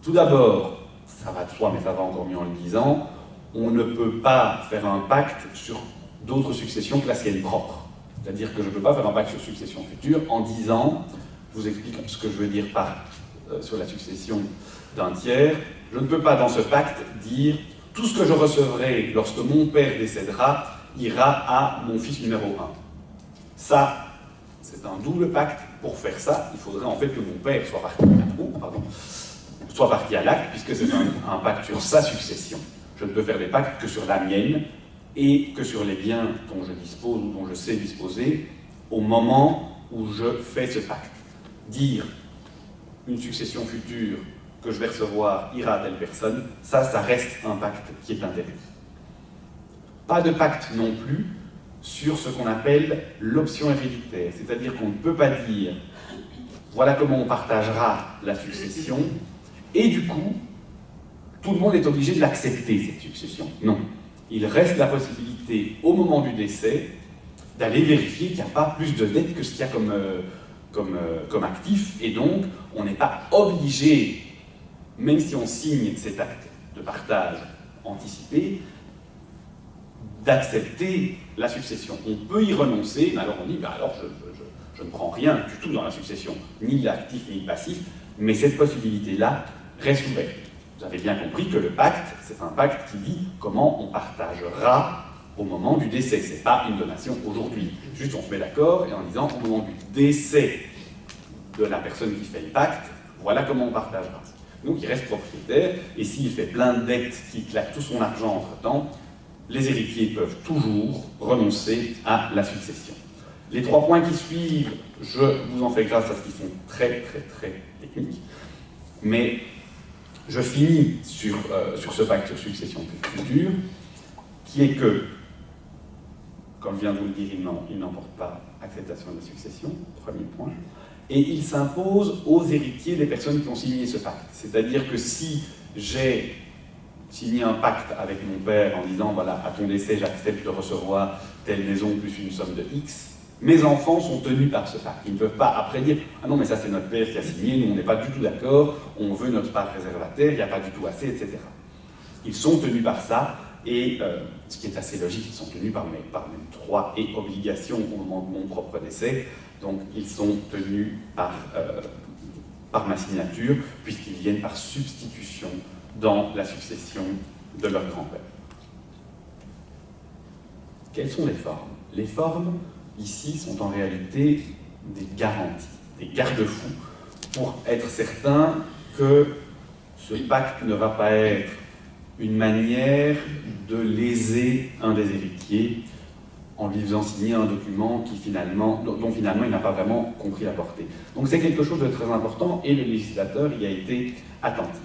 Tout d'abord, ça va de soi, mais ça va encore mieux en le disant, on ne peut pas faire un pacte sur d'autres successions que la sienne propre. C'est-à-dire que je ne peux pas faire un pacte sur succession future en disant, je vous explique ce que je veux dire sur la succession d'un tiers, je ne peux pas dans ce pacte dire tout ce que je recevrai lorsque mon père décédera ira à mon fils numéro 1. Ça, c'est un double pacte. Pour faire ça, il faudrait en fait que mon père soit parti à l'acte, puisque c'est un pacte sur sa succession. Je ne peux faire des pactes que sur la mienne et que sur les biens dont je dispose ou dont je sais disposer au moment où je fais ce pacte. Dire une succession future que je vais recevoir ira à telle personne, ça reste un pacte qui est interdit. Pas de pacte non plus sur ce qu'on appelle l'option héréditaire, c'est-à-dire qu'on ne peut pas dire voilà comment on partagera la succession, et du coup, tout le monde est obligé de l'accepter, cette succession. Non. Il reste la possibilité, au moment du décès, d'aller vérifier qu'il n'y a pas plus de dettes que ce qu'il y a comme actif, et donc, on n'est pas obligé, même si on signe cet acte de partage anticipé, d'accepter la succession. On peut y renoncer, mais alors on dit, ben alors je ne prends rien du tout dans la succession, ni l'actif ni le passif, mais cette possibilité-là reste ouverte. Vous avez bien compris que le pacte, c'est un pacte qui dit comment on partagera au moment du décès. Ce n'est pas une donation aujourd'hui. Juste on se met d'accord et en disant au moment du décès de la personne qui fait le pacte, voilà comment on partagera. Donc il reste propriétaire, et s'il fait plein de dettes, qu'il claque tout son argent entre-temps, les héritiers peuvent toujours renoncer à la succession. Les 3 points qui suivent, je vous en fais grâce parce qu'ils sont très techniques, mais je finis sur ce pacte sur succession future, qui est que, comme je viens de vous le dire, il n'emporte pas acceptation de la succession, premier point, et il s'impose aux héritiers des personnes qui ont signé ce pacte. C'est-à-dire que si j'ai signé un pacte avec mon père en disant, voilà, à ton décès, j'accepte de recevoir telle maison plus une somme de X, mes enfants sont tenus par ce pacte. Ils ne peuvent pas après dire, ah non, mais ça c'est notre père qui a signé, nous on n'est pas du tout d'accord, on veut notre part réservataire, il n'y a pas du tout assez, etc. Ils sont tenus par ça, et ce qui est assez logique, ils sont tenus par mes 3 et obligations au moment de mon propre décès, donc ils sont tenus par ma signature, puisqu'ils viennent par substitution dans la succession de leur grand-père. Quelles sont les formes? Les formes, ici, sont en réalité des garanties, des garde-fous, pour être certain que ce pacte ne va pas être une manière de léser un des héritiers en lui faisant signer un document dont finalement il n'a pas vraiment compris la portée. Donc c'est quelque chose de très important, et le législateur y a été attentif.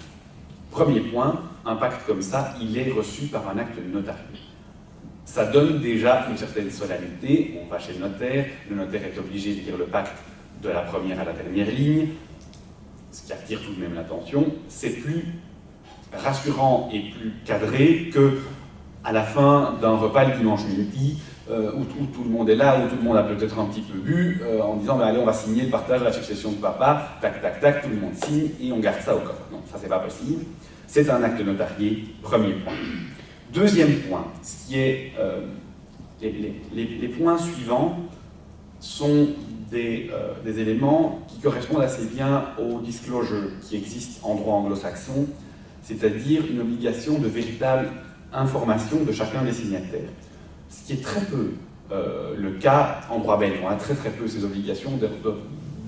Premier point, un pacte comme ça, il est reçu par un acte notarié. Ça donne déjà une certaine solennité, on va chez le notaire est obligé de lire le pacte de la première à la dernière ligne, ce qui attire tout de même l'attention. C'est plus rassurant et plus cadré que à la fin d'un repas le dimanche midi, où tout le monde est là, où tout le monde a peut-être un petit peu bu, en disant allez, on va signer le partage de la succession de papa, tac tac tac, tout le monde signe et on garde ça au coffre. Non, ça c'est pas possible. C'est un acte notarié, premier point. Deuxième point, ce qui est les points suivants sont des éléments qui correspondent assez bien au disclosure qui existe en droit anglo-saxon, c'est-à-dire une obligation de véritable information de chacun des signataires. Ce qui est très peu le cas en droit belge. On a très peu ces obligations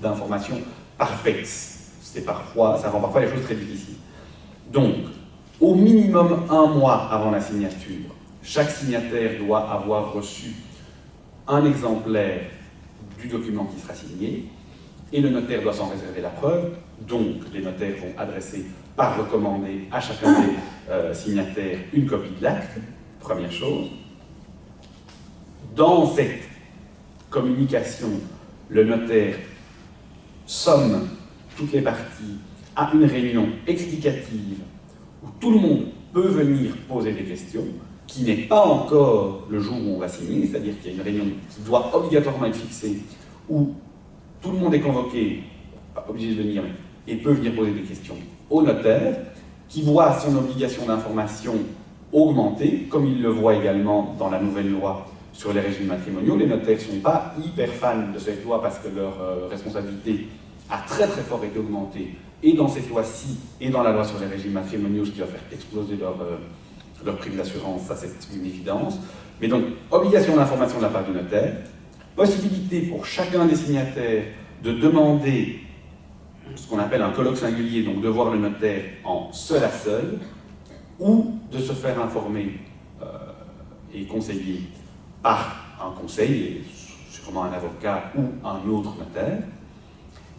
d'information parfaites. Ça rend parfois les choses très difficiles. Donc, au minimum 1 mois avant la signature, chaque signataire doit avoir reçu un exemplaire du document qui sera signé, et le notaire doit s'en réserver la preuve. Donc, les notaires vont adresser par recommandé à chacun des signataires une copie de l'acte, première chose. Dans cette communication, le notaire somme toutes les parties à une réunion explicative où tout le monde peut venir poser des questions, qui n'est pas encore le jour où on va signer, c'est-à-dire qu'il y a une réunion qui doit obligatoirement être fixée, où tout le monde est convoqué, pas obligé de venir, et peut venir poser des questions au notaire, qui voit son obligation d'information augmenter, comme il le voit également dans la nouvelle loi sur les régimes matrimoniaux. Les notaires ne sont pas hyper fans de cette loi parce que leur responsabilité a très très fort été augmentée, et dans cette loi-ci, et dans la loi sur les régimes matrimoniaux, ce qui va faire exploser leur prime d'assurance, ça c'est une évidence. Mais donc, obligation d'information de la part du notaire, possibilité pour chacun des signataires de demander ce qu'on appelle un colloque singulier, donc de voir le notaire en seul à seul, ou de se faire informer et conseiller par un conseil, et sûrement un avocat ou un autre notaire.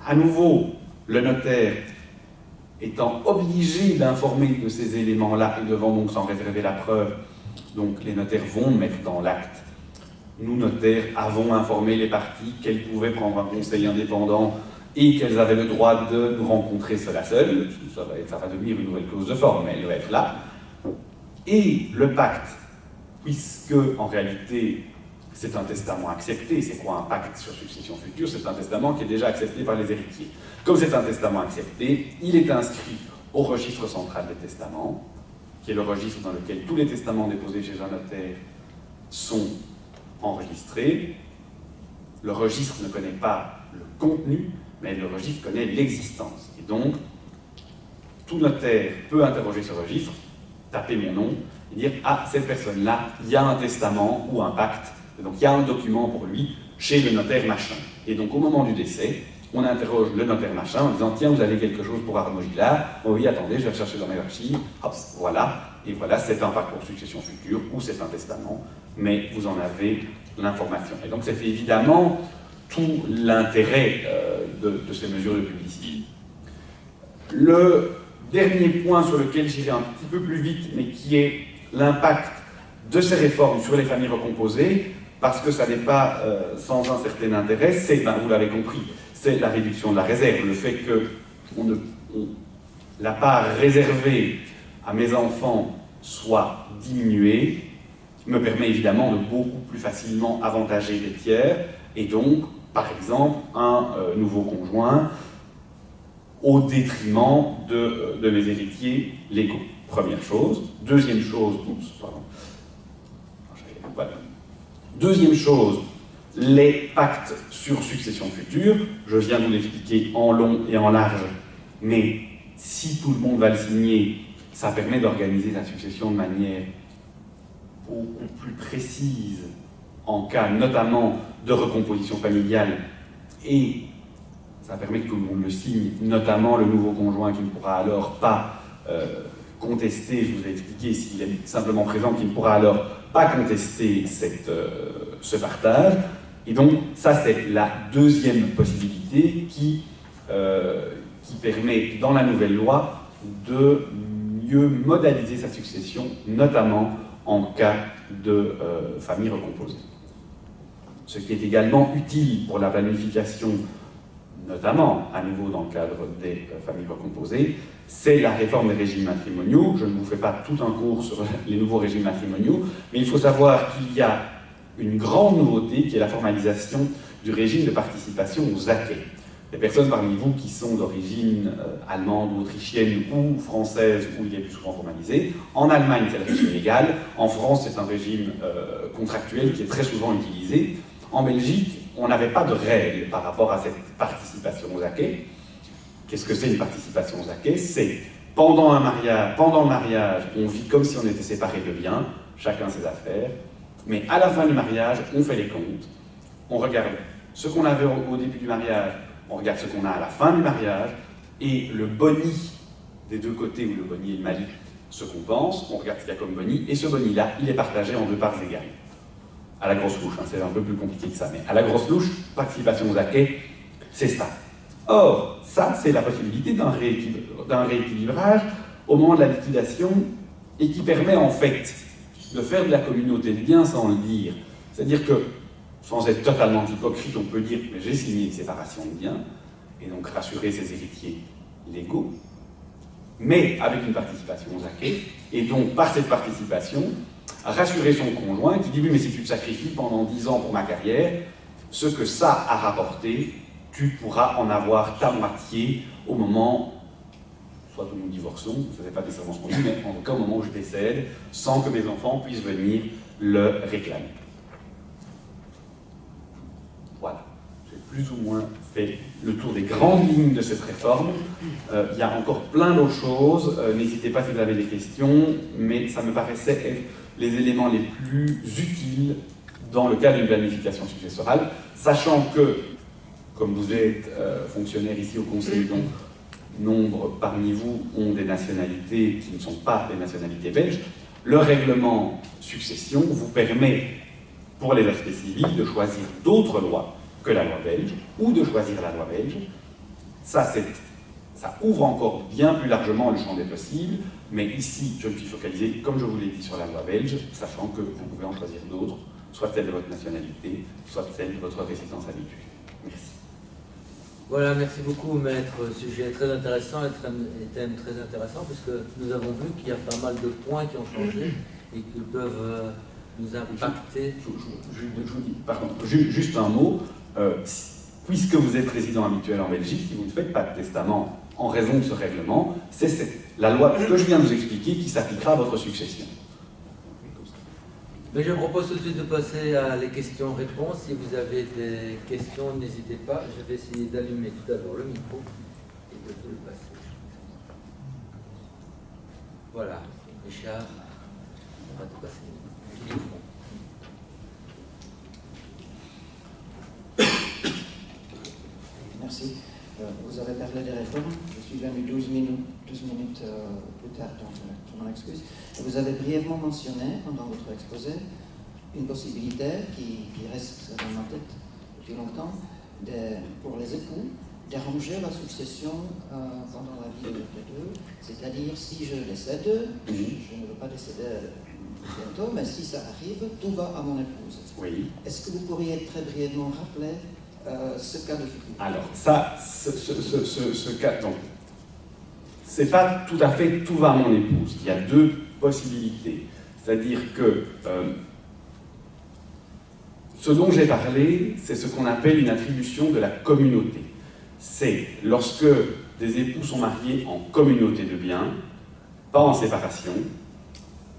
À nouveau, le notaire étant obligé d'informer de ces éléments-là et devant donc s'en réserver la preuve, donc les notaires vont mettre dans l'acte. Nous, notaires, avons informé les parties qu'elles pouvaient prendre un conseil indépendant et qu'elles avaient le droit de nous rencontrer seul à seul. Ça va devenir une nouvelle clause de forme, mais elle doit être là. Et le pacte, puisque en réalité c'est un testament accepté, c'est quoi un pacte sur succession future? C'est un testament qui est déjà accepté par les héritiers. Comme c'est un testament accepté, il est inscrit au registre central des testaments, qui est le registre dans lequel tous les testaments déposés chez un notaire sont enregistrés. Le registre ne connaît pas le contenu, mais le registre connaît l'existence. Et donc, tout notaire peut interroger ce registre, taper mon nom, et dire « Ah, cette personne-là, il y a un testament ou un pacte, et donc il y a un document pour lui chez le notaire machin. » Et donc, au moment du décès, on interroge le notaire machin en disant « Tiens, vous avez quelque chose pour Arnaud Gillard ?»« Oh oui, attendez, je vais rechercher dans mes archives. » Hop, voilà. Et voilà, c'est un pacte pour succession future ou c'est un testament, mais vous en avez l'information. Et donc, c'est évidemment tout l'intérêt de ces mesures de publicité. Le dernier point sur lequel j'irai un petit peu plus vite, mais qui est l'impact de ces réformes sur les familles recomposées, parce que ça n'est pas sans un certain intérêt, c'est, vous l'avez compris, c'est la réduction de la réserve, le fait que la part réservée à mes enfants soit diminuée, me permet évidemment de beaucoup plus facilement avantager les tiers, et donc, par exemple, un nouveau conjoint au détriment de mes héritiers légaux. Première chose. Deuxième chose, Deuxième chose, les pactes sur succession future. Je viens de vous l'expliquer en long et en large, mais si tout le monde va le signer, ça permet d'organiser la succession de manière beaucoup plus précise en cas notamment de recomposition familiale, et ça permet que tout le monde le signe, notamment le nouveau conjoint qui ne pourra alors pas contester, je vous ai expliqué, s'il est simplement présent, qui ne pourra alors pas contester ce partage. Et donc, ça, c'est la deuxième possibilité qui permet, dans la nouvelle loi, de mieux modaliser sa succession, notamment en cas de famille recomposée. Ce qui est également utile pour la planification, notamment à nouveau dans le cadre des familles recomposées, c'est la réforme des régimes matrimoniaux. Je ne vous fais pas tout un cours sur les nouveaux régimes matrimoniaux, mais il faut savoir qu'il y a une grande nouveauté qui est la formalisation du régime de participation aux acquêts. Les personnes parmi vous qui sont d'origine allemande ou autrichienne ou française, où il est plus souvent formalisé, en Allemagne c'est le régime légal, en France c'est un régime contractuel qui est très souvent utilisé. En Belgique, on n'avait pas de règles par rapport à cette participation aux acquêts. Qu'est-ce que c'est une participation aux acquêts? C'est pendant le mariage, on vit comme si on était séparés de biens, chacun ses affaires, mais à la fin du mariage, on fait les comptes, on regarde ce qu'on avait au début du mariage, on regarde ce qu'on a à la fin du mariage, et le boni des deux côtés, ou le boni et le malus, se compense, on regarde ce qu'il y a comme boni, et ce boni-là, il est partagé en deux parts égales. À la grosse louche, hein, c'est un peu plus compliqué que ça, mais à la grosse louche, participation aux acquêts, c'est ça. Or, ça, c'est la possibilité d'un rééquilibrage au moment de la liquidation, et qui permet en fait de faire de la communauté de biens sans le dire. C'est-à-dire que, sans être totalement hypocrite, on peut dire mais j'ai signé une séparation de biens, et donc rassurer ses héritiers légaux. mais avec une participation aux acquis, et donc par cette participation, rassurer son conjoint qui dit oui mais si tu te sacrifies pendant 10 ans pour ma carrière, ce que ça a rapporté, tu pourras en avoir ta moitié au moment, soit où nous divorçons, ce n'est pas nécessairement ce qu'on dit, mais en tout cas au moment où je décède, sans que mes enfants puissent venir le réclamer. Voilà, j'ai plus ou moins fait le tour des grandes lignes de cette réforme. Il y a encore plein d'autres choses, n'hésitez pas si vous avez des questions, mais ça me paraissait être les éléments les plus utiles dans le cadre d'une planification successorale, sachant que, comme vous êtes fonctionnaire ici au Conseil, donc nombre parmi vous ont des nationalités qui ne sont pas des nationalités belges, le règlement succession vous permet, pour les aspects civils, de choisir d'autres lois que la loi belge, ou de choisir la loi belge. Ça ouvre encore bien plus largement le champ des possibles, mais ici, je me suis focalisé, comme je vous l'ai dit, sur la loi belge, sachant que vous pouvez en choisir d'autres, soit celle de votre nationalité, soit celle de votre résidence habituelle. Merci. Voilà, merci beaucoup, maître. Sujet très intéressant et thème très intéressant, puisque nous avons vu qu'il y a pas mal de points qui ont changé et qui peuvent nous impacter. Je vous dis, pardon, juste un mot. Puisque vous êtes résident habituel en Belgique, si vous ne faites pas de testament en raison de ce règlement, c'est la loi que je viens de vous expliquer qui s'appliquera à votre succession. Mais je propose tout de suite de passer à les questions-réponses. Si vous avez des questions, n'hésitez pas. Je vais essayer d'allumer tout d'abord le micro et de vous le passer. Voilà, Richard, on va te passer le micro. Merci. Vous avez parlé des réformes. Je suis venu 12 minutes plus tard, donc je m'en excuse. Vous avez brièvement mentionné, pendant votre exposé, une possibilité qui reste dans ma tête depuis longtemps, pour les époux, d'arranger la succession pendant la vie de deux. C'est-à-dire, si je décède, je ne veux pas décéder bientôt, mais si ça arrive, tout va à mon épouse. Oui. Est-ce que vous pourriez très brièvement rappeler ce cas de figure? Alors, ça, ce cas, donc, c'est pas tout à fait tout va à mon épouse. Il y a deux possibilités. C'est-à-dire que ce dont j'ai parlé, c'est ce qu'on appelle une attribution de la communauté. C'est lorsque des époux sont mariés en communauté de biens, pas en séparation,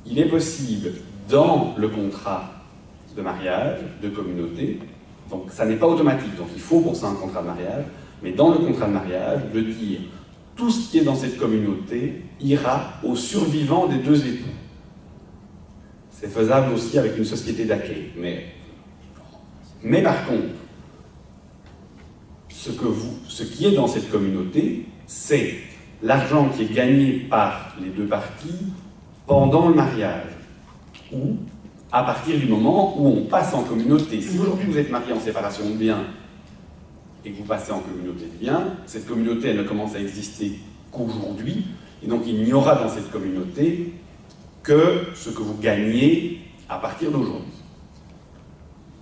il est possible, dans le contrat de mariage, de communauté, donc ça n'est pas automatique, donc il faut pour ça un contrat de mariage, mais dans le contrat de mariage, de dire tout ce qui est dans cette communauté ira aux survivants des deux époux. C'est faisable aussi avec une société d'accueil, mais par contre, ce qui est dans cette communauté, c'est l'argent qui est gagné par les deux parties pendant le mariage, ou à partir du moment où on passe en communauté. Si aujourd'hui vous êtes marié en séparation de biens et que vous passez en communauté de biens, cette communauté elle ne commence à exister qu'aujourd'hui, et donc il n'y aura dans cette communauté que ce que vous gagnez à partir d'aujourd'hui.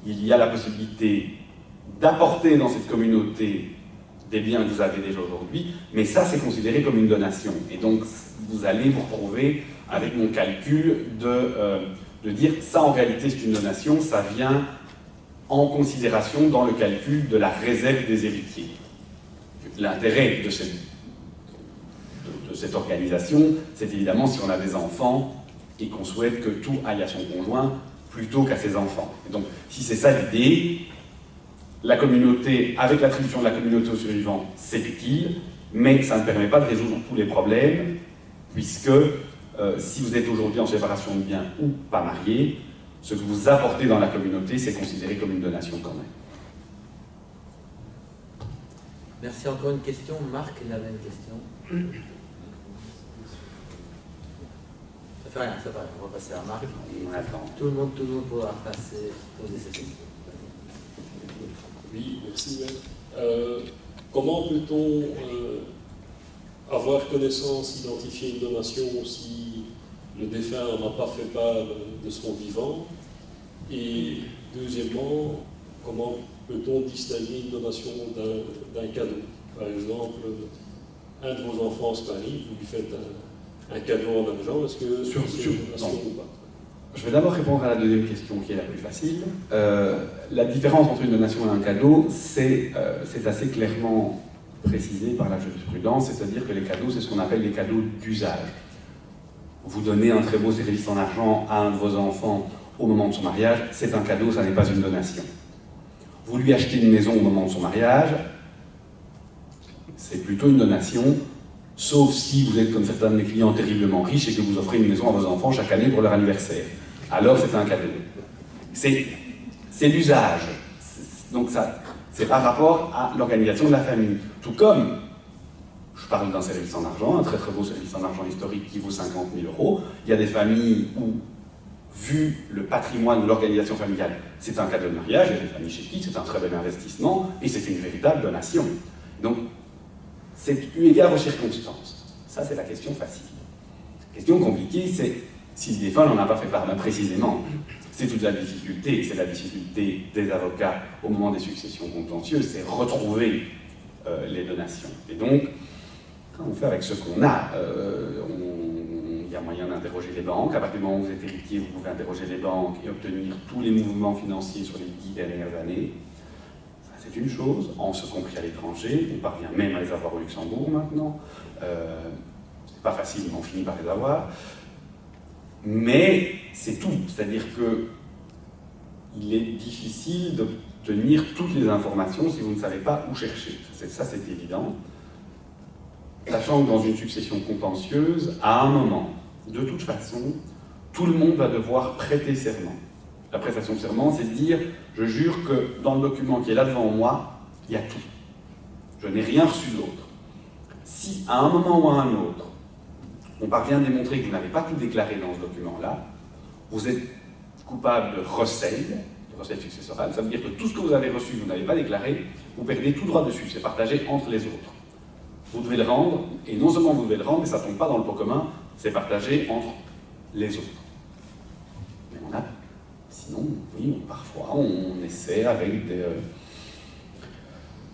Il y a la possibilité d'apporter dans cette communauté des biens que vous avez déjà aujourd'hui, mais ça c'est considéré comme une donation. Et donc vous allez vous retrouver avec mon calcul de dire ça en réalité c'est une donation, ça vient en considération dans le calcul de la réserve des héritiers. L'intérêt de cette organisation, c'est évidemment si on a des enfants et qu'on souhaite que tout aille à son conjoint plutôt qu'à ses enfants. Et donc si c'est ça l'idée, la communauté, avec l'attribution de la communauté aux survivants, c'est utile, mais ça ne permet pas de résoudre tous les problèmes, puisque si vous êtes aujourd'hui en séparation de biens ou pas marié, ce que vous apportez dans la communauté, c'est considéré comme une donation quand même. Merci. Encore une question. Marc, il avait une question. Ça fait rien, ça fait rien. On va passer à Marc. On attend. Tout le monde pourra poser ses questions. Oui, merci. Comment peut-on avoir connaissance, identifier une donation si le défunt n'a pas fait part de son vivant? Et deuxièmement, comment peut-on distinguer une donation d'un cadeau? Par exemple, un de vos enfants se marie, vous lui faites un cadeau en argent, est-ce que c'est une donation ou pas? Je vais d'abord répondre à la deuxième question qui est la plus facile. La différence entre une donation et un cadeau, c'est assez clairement précisé par la jurisprudence, c'est-à-dire que les cadeaux, c'est ce qu'on appelle les cadeaux d'usage. Vous donnez un très beau service en argent à un de vos enfants au moment de son mariage, c'est un cadeau, ça n'est pas une donation. Vous lui achetez une maison au moment de son mariage, c'est plutôt une donation, sauf si vous êtes comme certains de mes clients terriblement riches et que vous offrez une maison à vos enfants chaque année pour leur anniversaire. Alors c'est un cadeau. C'est l'usage. Donc ça, c'est par rapport à l'organisation de la famille. Tout comme, je parle d'un service en argent, un très très beau service en argent historique qui vaut 50 000 €. Il y a des familles où, vu le patrimoine ou l'organisation familiale, c'est un cadeau de mariage. Il y a des familles chez qui c'est un très bel investissement et c'est une véritable donation. Donc, c'est eu égard aux circonstances. Ça, c'est la question facile. La question compliquée, c'est si le défunt n'en a pas fait part, précisément. C'est toute la difficulté, c'est la difficulté des avocats au moment des successions contentieuses, c'est retrouver les donations. Et donc, on fait avec ce qu'on a. Il y a moyen d'interroger les banques. À partir du moment où vous êtes héritier, vous pouvez interroger les banques et obtenir tous les mouvements financiers sur les 10 dernières années. C'est une chose, en ce compris à l'étranger, on parvient même à les avoir au Luxembourg maintenant. C'est pas facile, mais on finit par les avoir. Mais c'est tout, c'est-à-dire que il est difficile d'obtenir toutes les informations si vous ne savez pas où chercher. Ça, c'est évident. Sachant que dans une succession contentieuse, à un moment, de toute façon, tout le monde va devoir prêter serment. La prestation de serment, c'est de dire « je jure que dans le document qui est là devant moi, il y a tout. Je n'ai rien reçu d'autre. » Si, à un moment ou à un autre, on parvient à démontrer que vous n'avez pas tout déclaré dans ce document-là, vous êtes coupable de recel successorale. Ça veut dire que tout ce que vous avez reçu, vous n'avez pas déclaré, vous perdez tout droit dessus. C'est partagé entre les autres. Vous devez le rendre, et non seulement vous devez le rendre, mais ça ne tombe pas dans le pot commun, c'est partagé entre les autres. Mais on a... Sinon, oui, parfois, on essaie avec des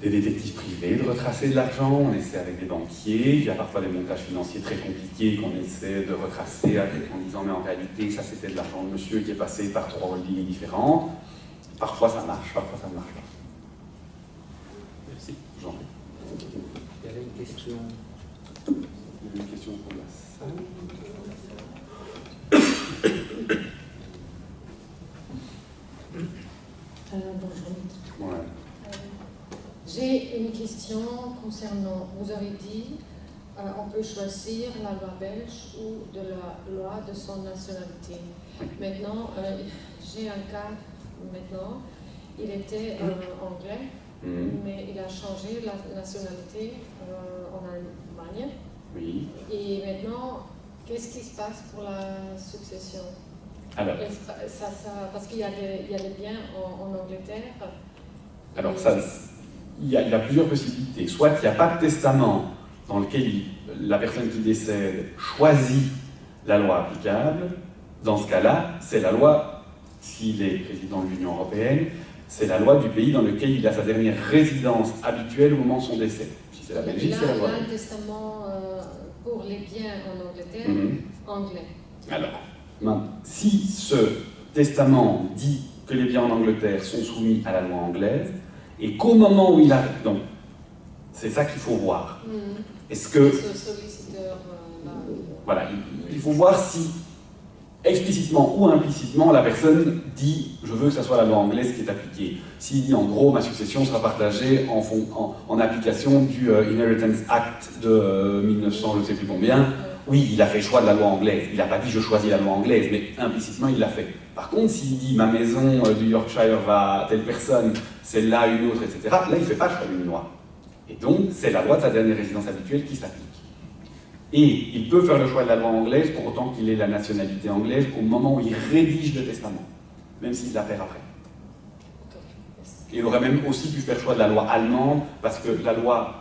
détectives privés de retracer de l'argent, on essaie avec des banquiers, il y a parfois des montages financiers très compliqués qu'on essaie de retracer en disant mais en réalité ça c'était de l'argent de monsieur qui est passé par 3 holdings différentes. Parfois ça marche, parfois ça ne marche pas. Merci. Jean. Il y avait une question. Il y avait une question pour la salle. Bonjour. Voilà. J'ai une question concernant, vous avez dit, on peut choisir la loi belge ou de la loi de son nationalité. Maintenant, j'ai un cas maintenant, il était anglais, mais il a changé la nationalité en Allemagne. Oui. Et maintenant, qu'est-ce qui se passe pour la succession? Alors, parce qu'il y a des biens en Angleterre. alors ça, il y a plusieurs possibilités. Soit il n'y a pas de testament dans lequel la personne qui décède choisit la loi applicable. Dans ce cas-là, c'est la loi, s'il est président de l'Union européenne, c'est la loi du pays dans lequel il a sa dernière résidence habituelle au moment de son décès. Si c'est la Belgique, c'est la loi. Il a un testament pour les biens en Angleterre, anglais. Alors, si ce testament dit que les biens en Angleterre sont soumis à la loi anglaise, et qu'au moment où il arrive, donc c'est ça qu'il faut voir. Est-ce que... Ce solliciteur, voilà, il faut voir si, explicitement ou implicitement, la personne dit « je veux que ça soit la loi anglaise qui est appliquée ». S'il dit « en gros, ma succession sera partagée en application du Inheritance Act de 1900, je ne sais plus combien », oui, il a fait le choix de la loi anglaise. Il n'a pas dit « je choisis la loi anglaise », mais implicitement, il l'a fait. Par contre, s'il dit « ma maison du Yorkshire va à telle personne, celle-là, une autre, etc. », là, il ne fait pas le choix d'une loi. Et donc, c'est la loi de sa dernière résidence habituelle qui s'applique. Et il peut faire le choix de la loi anglaise pour autant qu'il ait la nationalité anglaise au moment où il rédige le testament, même s'il la perd après. Et il aurait même aussi pu faire le choix de la loi allemande, parce que la loi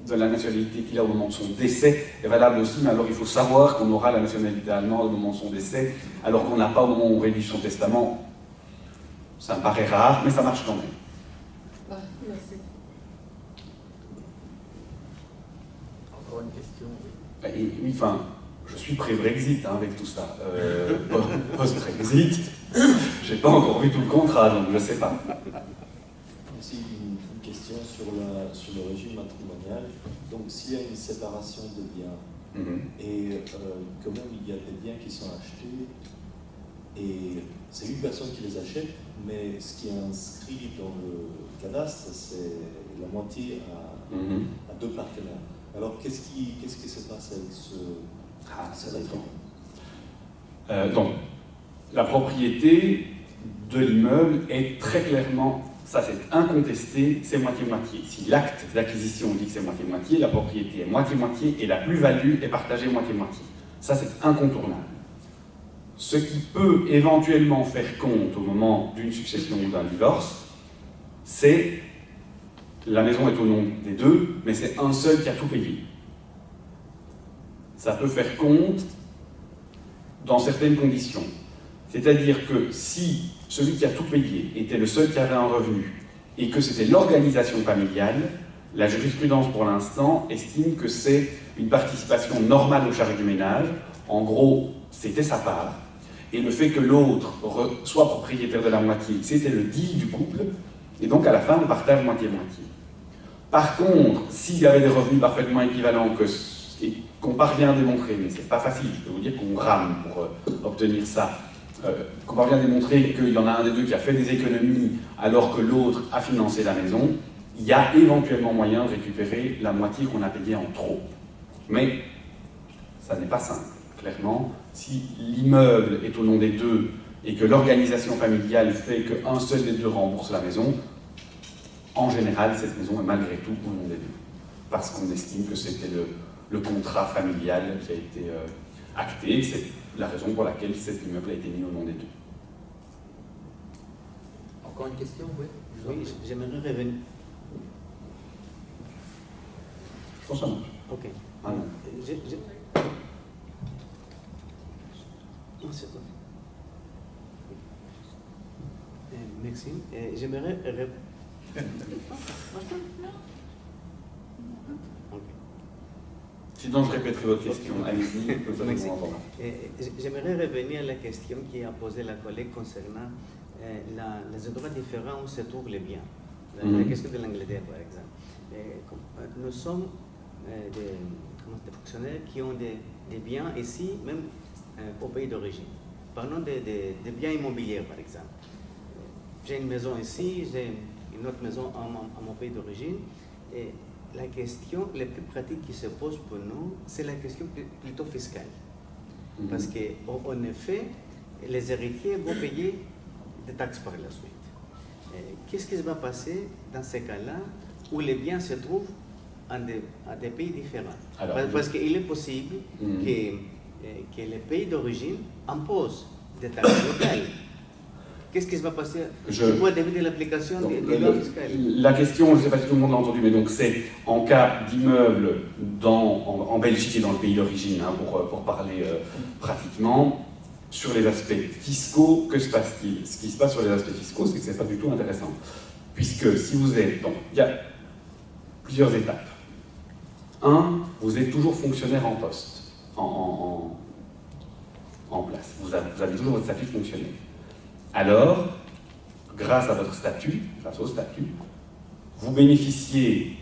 de la nationalité qu'il a au moment de son décès est valable aussi, mais alors il faut savoir qu'on aura la nationalité allemande au moment de son décès, alors qu'on n'a pas au moment où on rédige son testament. Ça me paraît rare, mais ça marche quand même. Merci. Et, oui, enfin, je suis pré-Brexit hein, avec tout ça. Post-Brexit, j'ai pas encore vu tout le contrat, donc je sais pas. Aussi une question sur le régime matrimonial. Donc s'il y a une séparation de biens, et quand même il y a des biens qui sont achetés, et c'est une personne qui les achète, mais ce qui est inscrit dans le cadastre, c'est la moitié à deux partenaires. Alors qu'est-ce qui se passe avec cet attribut? Donc, la propriété de l'immeuble est très clairement, ça c'est incontesté, c'est moitié-moitié. Si l'acte d'acquisition dit que c'est moitié-moitié, la propriété est moitié-moitié et la plus-value est partagée moitié-moitié. Ça c'est incontournable. Ce qui peut éventuellement faire compte au moment d'une succession ou d'un divorce, c'est la maison est au nom des deux, mais c'est un seul qui a tout payé. Ça peut faire compte dans certaines conditions. C'est-à-dire que si celui qui a tout payé était le seul qui avait un revenu et que c'était l'organisation familiale, la jurisprudence pour l'instant estime que c'est une participation normale aux charges du ménage. En gros, c'était sa part. Et le fait que l'autre soit propriétaire de la moitié, c'était le deal du couple. Et donc à la fin, on partage moitié-moitié. Par contre, s'il y avait des revenus parfaitement équivalents qu'on parvient à démontrer, mais c'est pas facile, je peux vous dire qu'on rame pour obtenir ça, qu'on parvient à démontrer qu'il y en a un des deux qui a fait des économies alors que l'autre a financé la maison, il y a éventuellement moyen de récupérer la moitié qu'on a payée en trop. Mais ça n'est pas simple, clairement. Si l'immeuble est au nom des deux et que l'organisation familiale fait qu'un seul des deux rembourse la maison, en général, cette maison est malgré tout au nom des deux. Parce qu'on estime que c'était le contrat familial qui a été acté. C'est la raison pour laquelle cet immeuble a été mis au nom des deux. Encore une question, oui? Oui, j'aimerais revenir. Je pense que ça marche. Ok. Ah non. Merci. J'aimerais Sinon, je répéterai votre question. Allez-y, comme ça, Merci. nous entendons. J'aimerais revenir à la question qui a posée la collègue concernant les endroits différents où se trouvent les biens. La question de l'Angleterre, par exemple. Nous sommes des fonctionnaires qui ont des biens ici, même au pays d'origine. Parlons des biens immobiliers, par exemple. J'ai une maison ici, j'ai une autre maison à mon pays d'origine. Et la question la plus pratique qui se pose pour nous, c'est la question plutôt fiscale. Parce qu'en effet, les héritiers vont payer des taxes par la suite. Qu'est-ce qui va passer dans ces cas-là où les biens se trouvent à des pays différents? Parce qu'il est possible que les pays d'origine imposent des taxes locales. Qu'est-ce qui va passer au début de l'application des lois fiscales? La question, je ne sais pas si tout le monde l'a entendu, mais donc c'est en cas d'immeuble en Belgique et dans le pays d'origine, hein, pour parler pratiquement, sur les aspects fiscaux, que se passe-t-il? Ce qui se passe sur les aspects fiscaux, c'est que ce n'est pas du tout intéressant. Puisque si vous êtes... Donc, il y a plusieurs étapes. Un, vous êtes toujours fonctionnaire en poste, en place. Vous avez toujours votre statut de fonctionnaire. Alors, grâce à votre statut, grâce au statut, vous bénéficiez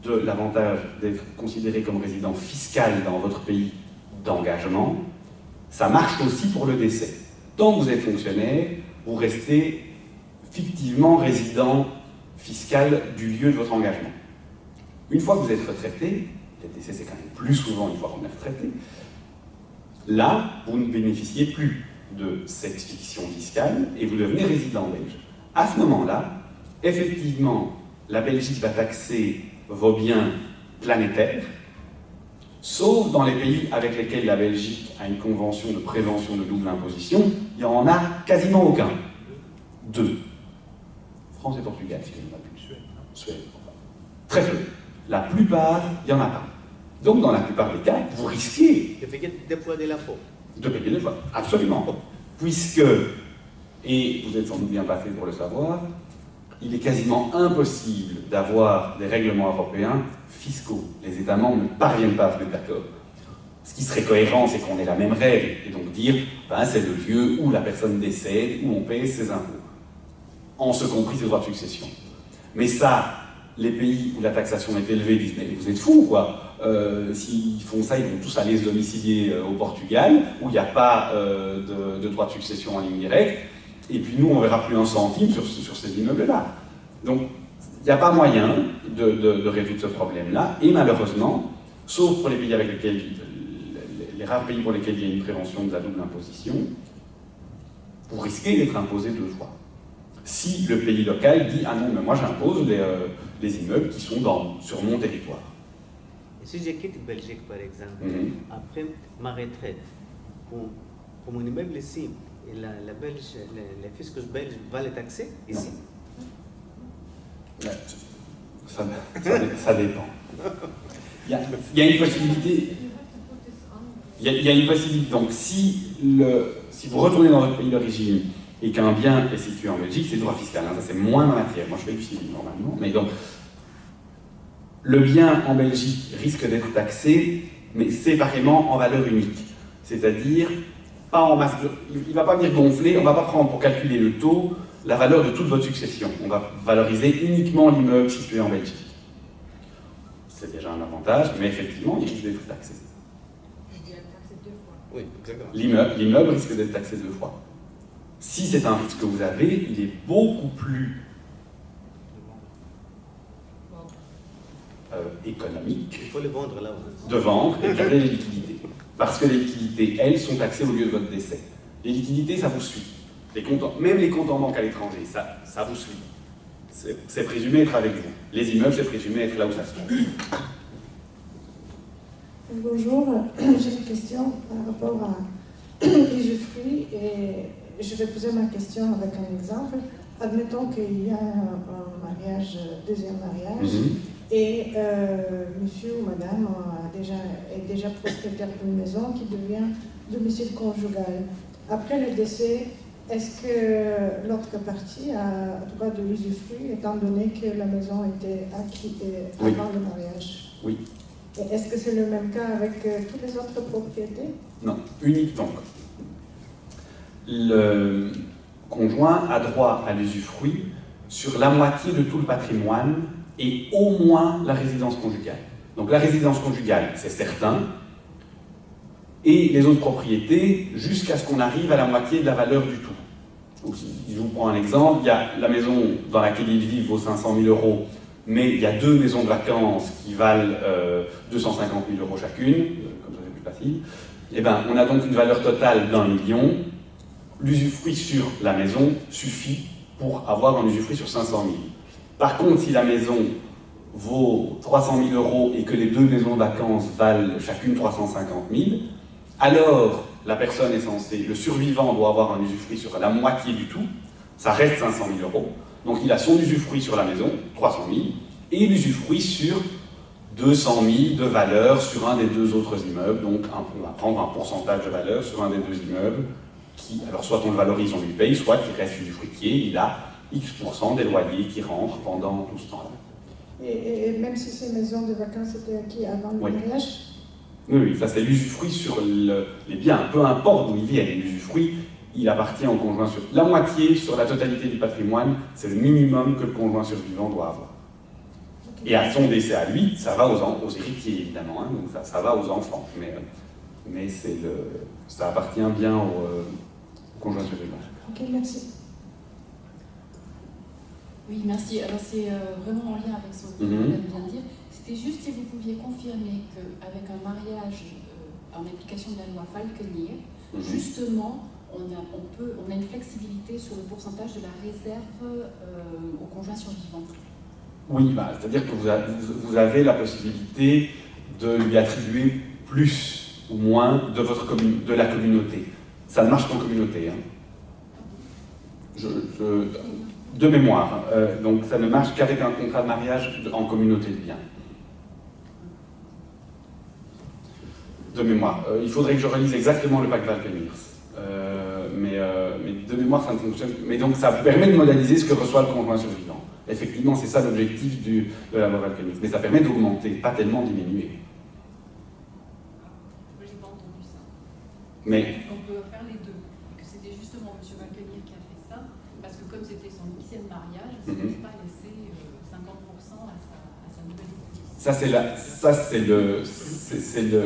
de l'avantage d'être considéré comme résident fiscal dans votre pays d'engagement. Ça marche aussi pour le décès. Tant que vous êtes fonctionnaire, vous restez fictivement résident fiscal du lieu de votre engagement. Une fois que vous êtes retraité, le décès c'est quand même plus souvent une fois qu'on est retraité, là, vous ne bénéficiez plus de cette fiction fiscale et vous devenez résident belge. À ce moment-là, effectivement, la Belgique va taxer vos biens planétaires, sauf dans les pays avec lesquels la Belgique a une convention de prévention de double imposition, il n'y en a quasiment aucun. 2. France et Portugal, si je ne m'abuse. Suède. Très peu. La plupart, il n'y en a pas. Donc, dans la plupart des cas, vous risquez de payer deux fois de l'impôt. De payer deux fois, absolument. Puisque, et vous êtes sans doute bien passé pour le savoir, il est quasiment impossible d'avoir des règlements européens fiscaux. Les États membres ne parviennent pas à se mettre d'accord. Ce qui serait cohérent, c'est qu'on ait la même règle, et donc dire, ben, c'est le lieu où la personne décède, où on paye ses impôts, en ce compris ses droits de succession. Mais ça, les pays où la taxation est élevée disent, mais vous êtes fous, quoi. S'ils font ça, ils vont tous aller se domicilier au Portugal, où il n'y a pas de droit de succession en ligne directe, et puis nous, on ne verra plus un centime sur ces immeubles-là. Donc, il n'y a pas moyen de résoudre ce problème-là, et malheureusement, sauf pour les pays avec lesquels, les rares pays pour lesquels il y a une prévention de la double imposition, vous risquez d'être imposé 2 fois. Si le pays local dit « Ah non, mais moi j'impose les immeubles qui sont sur mon territoire ». Si je quitte Belgique, par exemple, après ma retraite, pour mon immeuble ici, le fisc belge va le taxer ici? Ça dépend. Il y a une possibilité. Il y a une possibilité. Donc, si vous retournez dans votre pays d'origine et qu'un bien est situé en Belgique, c'est le droit fiscal. Hein, ça, c'est moins ma matière. Moi, je fais du civil normalement. Mais donc, le bien en Belgique risque d'être taxé, mais séparément en valeur unique. C'est-à-dire, pas en masse. Il ne va pas venir gonfler. On ne va pas prendre pour calculer le taux la valeur de toute votre succession. On va valoriser uniquement l'immeuble situé en Belgique. C'est déjà un avantage, mais effectivement, il risque d'être taxé. Oui, exactement. L'immeuble risque d'être taxé 2 fois. Si c'est un risque que vous avez, il est beaucoup plus économique Il faut le vendre là. de vendre et de garder les liquidités. Parce que les liquidités, elles, sont taxées au lieu de votre décès. Les liquidités, ça vous suit. Même les comptes en banque à l'étranger, ça vous suit. C'est présumé être avec vous. Les immeubles, c'est présumé être là où ça se trouve. Bonjour, j'ai une question par rapport à l'usufruit et je vais poser ma question avec un exemple. Admettons qu'il y a un mariage, deuxième mariage, et monsieur ou madame est déjà propriétaire d'une maison qui devient domicile conjugal. Après le décès, est-ce que l'autre partie a droit de l'usufruit étant donné que la maison était acquise avant le mariage? Oui. Et est-ce que c'est le même cas avec toutes les autres propriétés? Non, unique donc. Le conjoint a droit à l'usufruit sur la moitié de tout le patrimoine et au moins la résidence conjugale. Donc la résidence conjugale, c'est certain, et les autres propriétés jusqu'à ce qu'on arrive à la moitié de la valeur du tout. Donc, je vous prends un exemple, il y a la maison dans laquelle ils vivent vaut 500 000 €, mais il y a 2 maisons de vacances qui valent 250 000 € chacune, comme ça c'est plus facile. Et bien, on a donc une valeur totale d'1 million. L'usufruit sur la maison suffit pour avoir un usufruit sur 500 000. Par contre, si la maison vaut 300 000 € et que les 2 maisons de vacances valent chacune 350 000, alors la personne est censée, le survivant doit avoir un usufruit sur la moitié du tout, ça reste 500 000 €. Donc il a son usufruit sur la maison, 300 000, et l'usufruit sur 200 000 de valeur sur un des 2 autres immeubles. Donc on va prendre un pourcentage de valeur sur un des 2 immeubles, qui, alors soit on le valorise, on lui paye, soit il reste usufruitier, il a X% des loyers qui rentrent pendant tout ce temps-là. Et même si ces maisons de vacances étaient acquises avant le mariage? Oui, ça c'est l'usufruit sur les biens, peu importe d'où ils viennent. L'usufruit, il appartient au conjoint survivant. La moitié sur la totalité du patrimoine, c'est le minimum que le conjoint survivant doit avoir. Et à son décès à lui, ça va aux héritiers évidemment, hein, donc ça va aux enfants, mais ça appartient bien au conjoint survivant. Ok, merci. Oui, merci. Alors c'est vraiment en lien avec ce que vous vient de dire. C'était juste si vous pouviez confirmer qu'avec un mariage en application de la loi Falkenier, justement, on a une flexibilité sur le pourcentage de la réserve au conjoint survivant. Oui, c'est-à-dire que vous avez la possibilité de lui attribuer plus ou moins de la communauté. Ça ne marche qu'en communauté. Hein. De mémoire. Donc ça ne marche qu'avec un contrat de mariage en communauté de biens. De mémoire. Il faudrait que je relise exactement le pacte Valkeniers. Mais de mémoire, ça ne fonctionne. Mais donc ça permet de modaliser ce que reçoit le conjoint survivant. Effectivement, c'est ça l'objectif de la loi Valkeniers. Mais ça permet d'augmenter, pas tellement diminuer. J'ai pas entendu ça. Mais On peut faire les deux. Et que c'était justement M. Valquenier qui a fait ça, parce que comme c'était son 8e mariage, il ne pas laissé 50% à sa nouvelle épouse. ça, c'est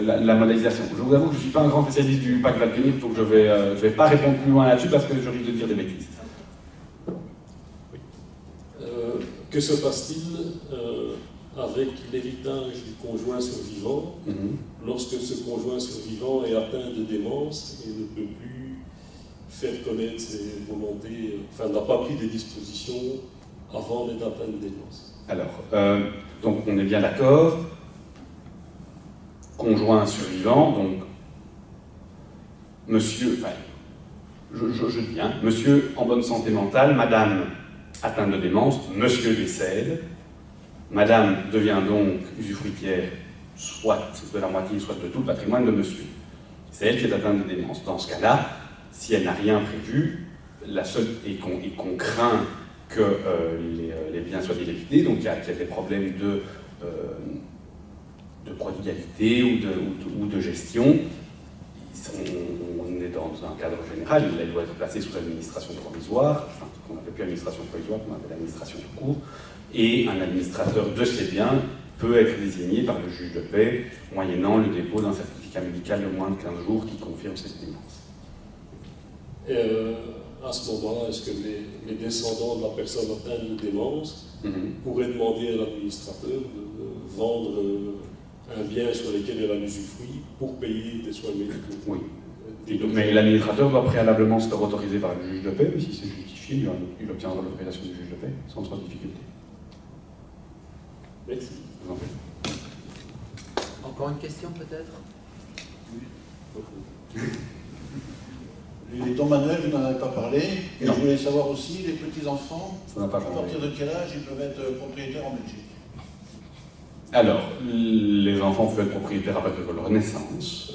la modélisation. Je vous avoue que je ne suis pas un grand spécialiste du pacte Valquenier, donc je ne vais pas répondre plus loin là-dessus parce que je risque de dire des bêtises. Que se passe-t-il avec l'héritage du conjoint survivant lorsque ce conjoint survivant est atteint de démence et ne peut plus faire connaître ses volontés, enfin n'a pas pris des dispositions avant d'être atteint de démence? Alors, donc on est bien d'accord, conjoint survivant, donc monsieur, enfin, je dis, hein, monsieur en bonne santé mentale, madame atteinte de démence, monsieur décède, madame devient donc usufruitière soit de la moitié, soit de tout le patrimoine de monsieur. C'est elle qui est atteinte de démence. Dans ce cas-là, si elle n'a rien prévu, la seule, et qu'on craint que les biens soient dilapidés, donc il y a des problèmes de prodigalité ou de gestion, on est dans un cadre général, il doit être placé sous administration provisoire, enfin, qu'on n'appelle plus administration provisoire, qu'on appelle administration tout court, et un administrateur de ces biens peut être désigné par le juge de paix, moyennant le dépôt d'un certificat médical de moins de 15 jours qui confirme cette démence. À ce moment-là, est-ce que les descendants de la personne atteinte de démence pourraient demander à l'administrateur de vendre un bien sur lequel elle a l'usufruit pour payer des soins médicaux? Oui. Mais l'administrateur doit préalablement se faire autoriser par le juge de paix, mais si c'est justifié, il obtiendra l'autorisation du juge de paix, sans trop de difficulté. Merci. Je vous en prie. Encore une question peut-être? Les dons manuels, vous n'en avez pas parlé. Et Non. je voulais savoir aussi, les petits-enfants, Ça n'a pas à changé. partir de quel âge ils peuvent être propriétaires en Belgique? Alors, les enfants peuvent être propriétaires à partir de leur naissance,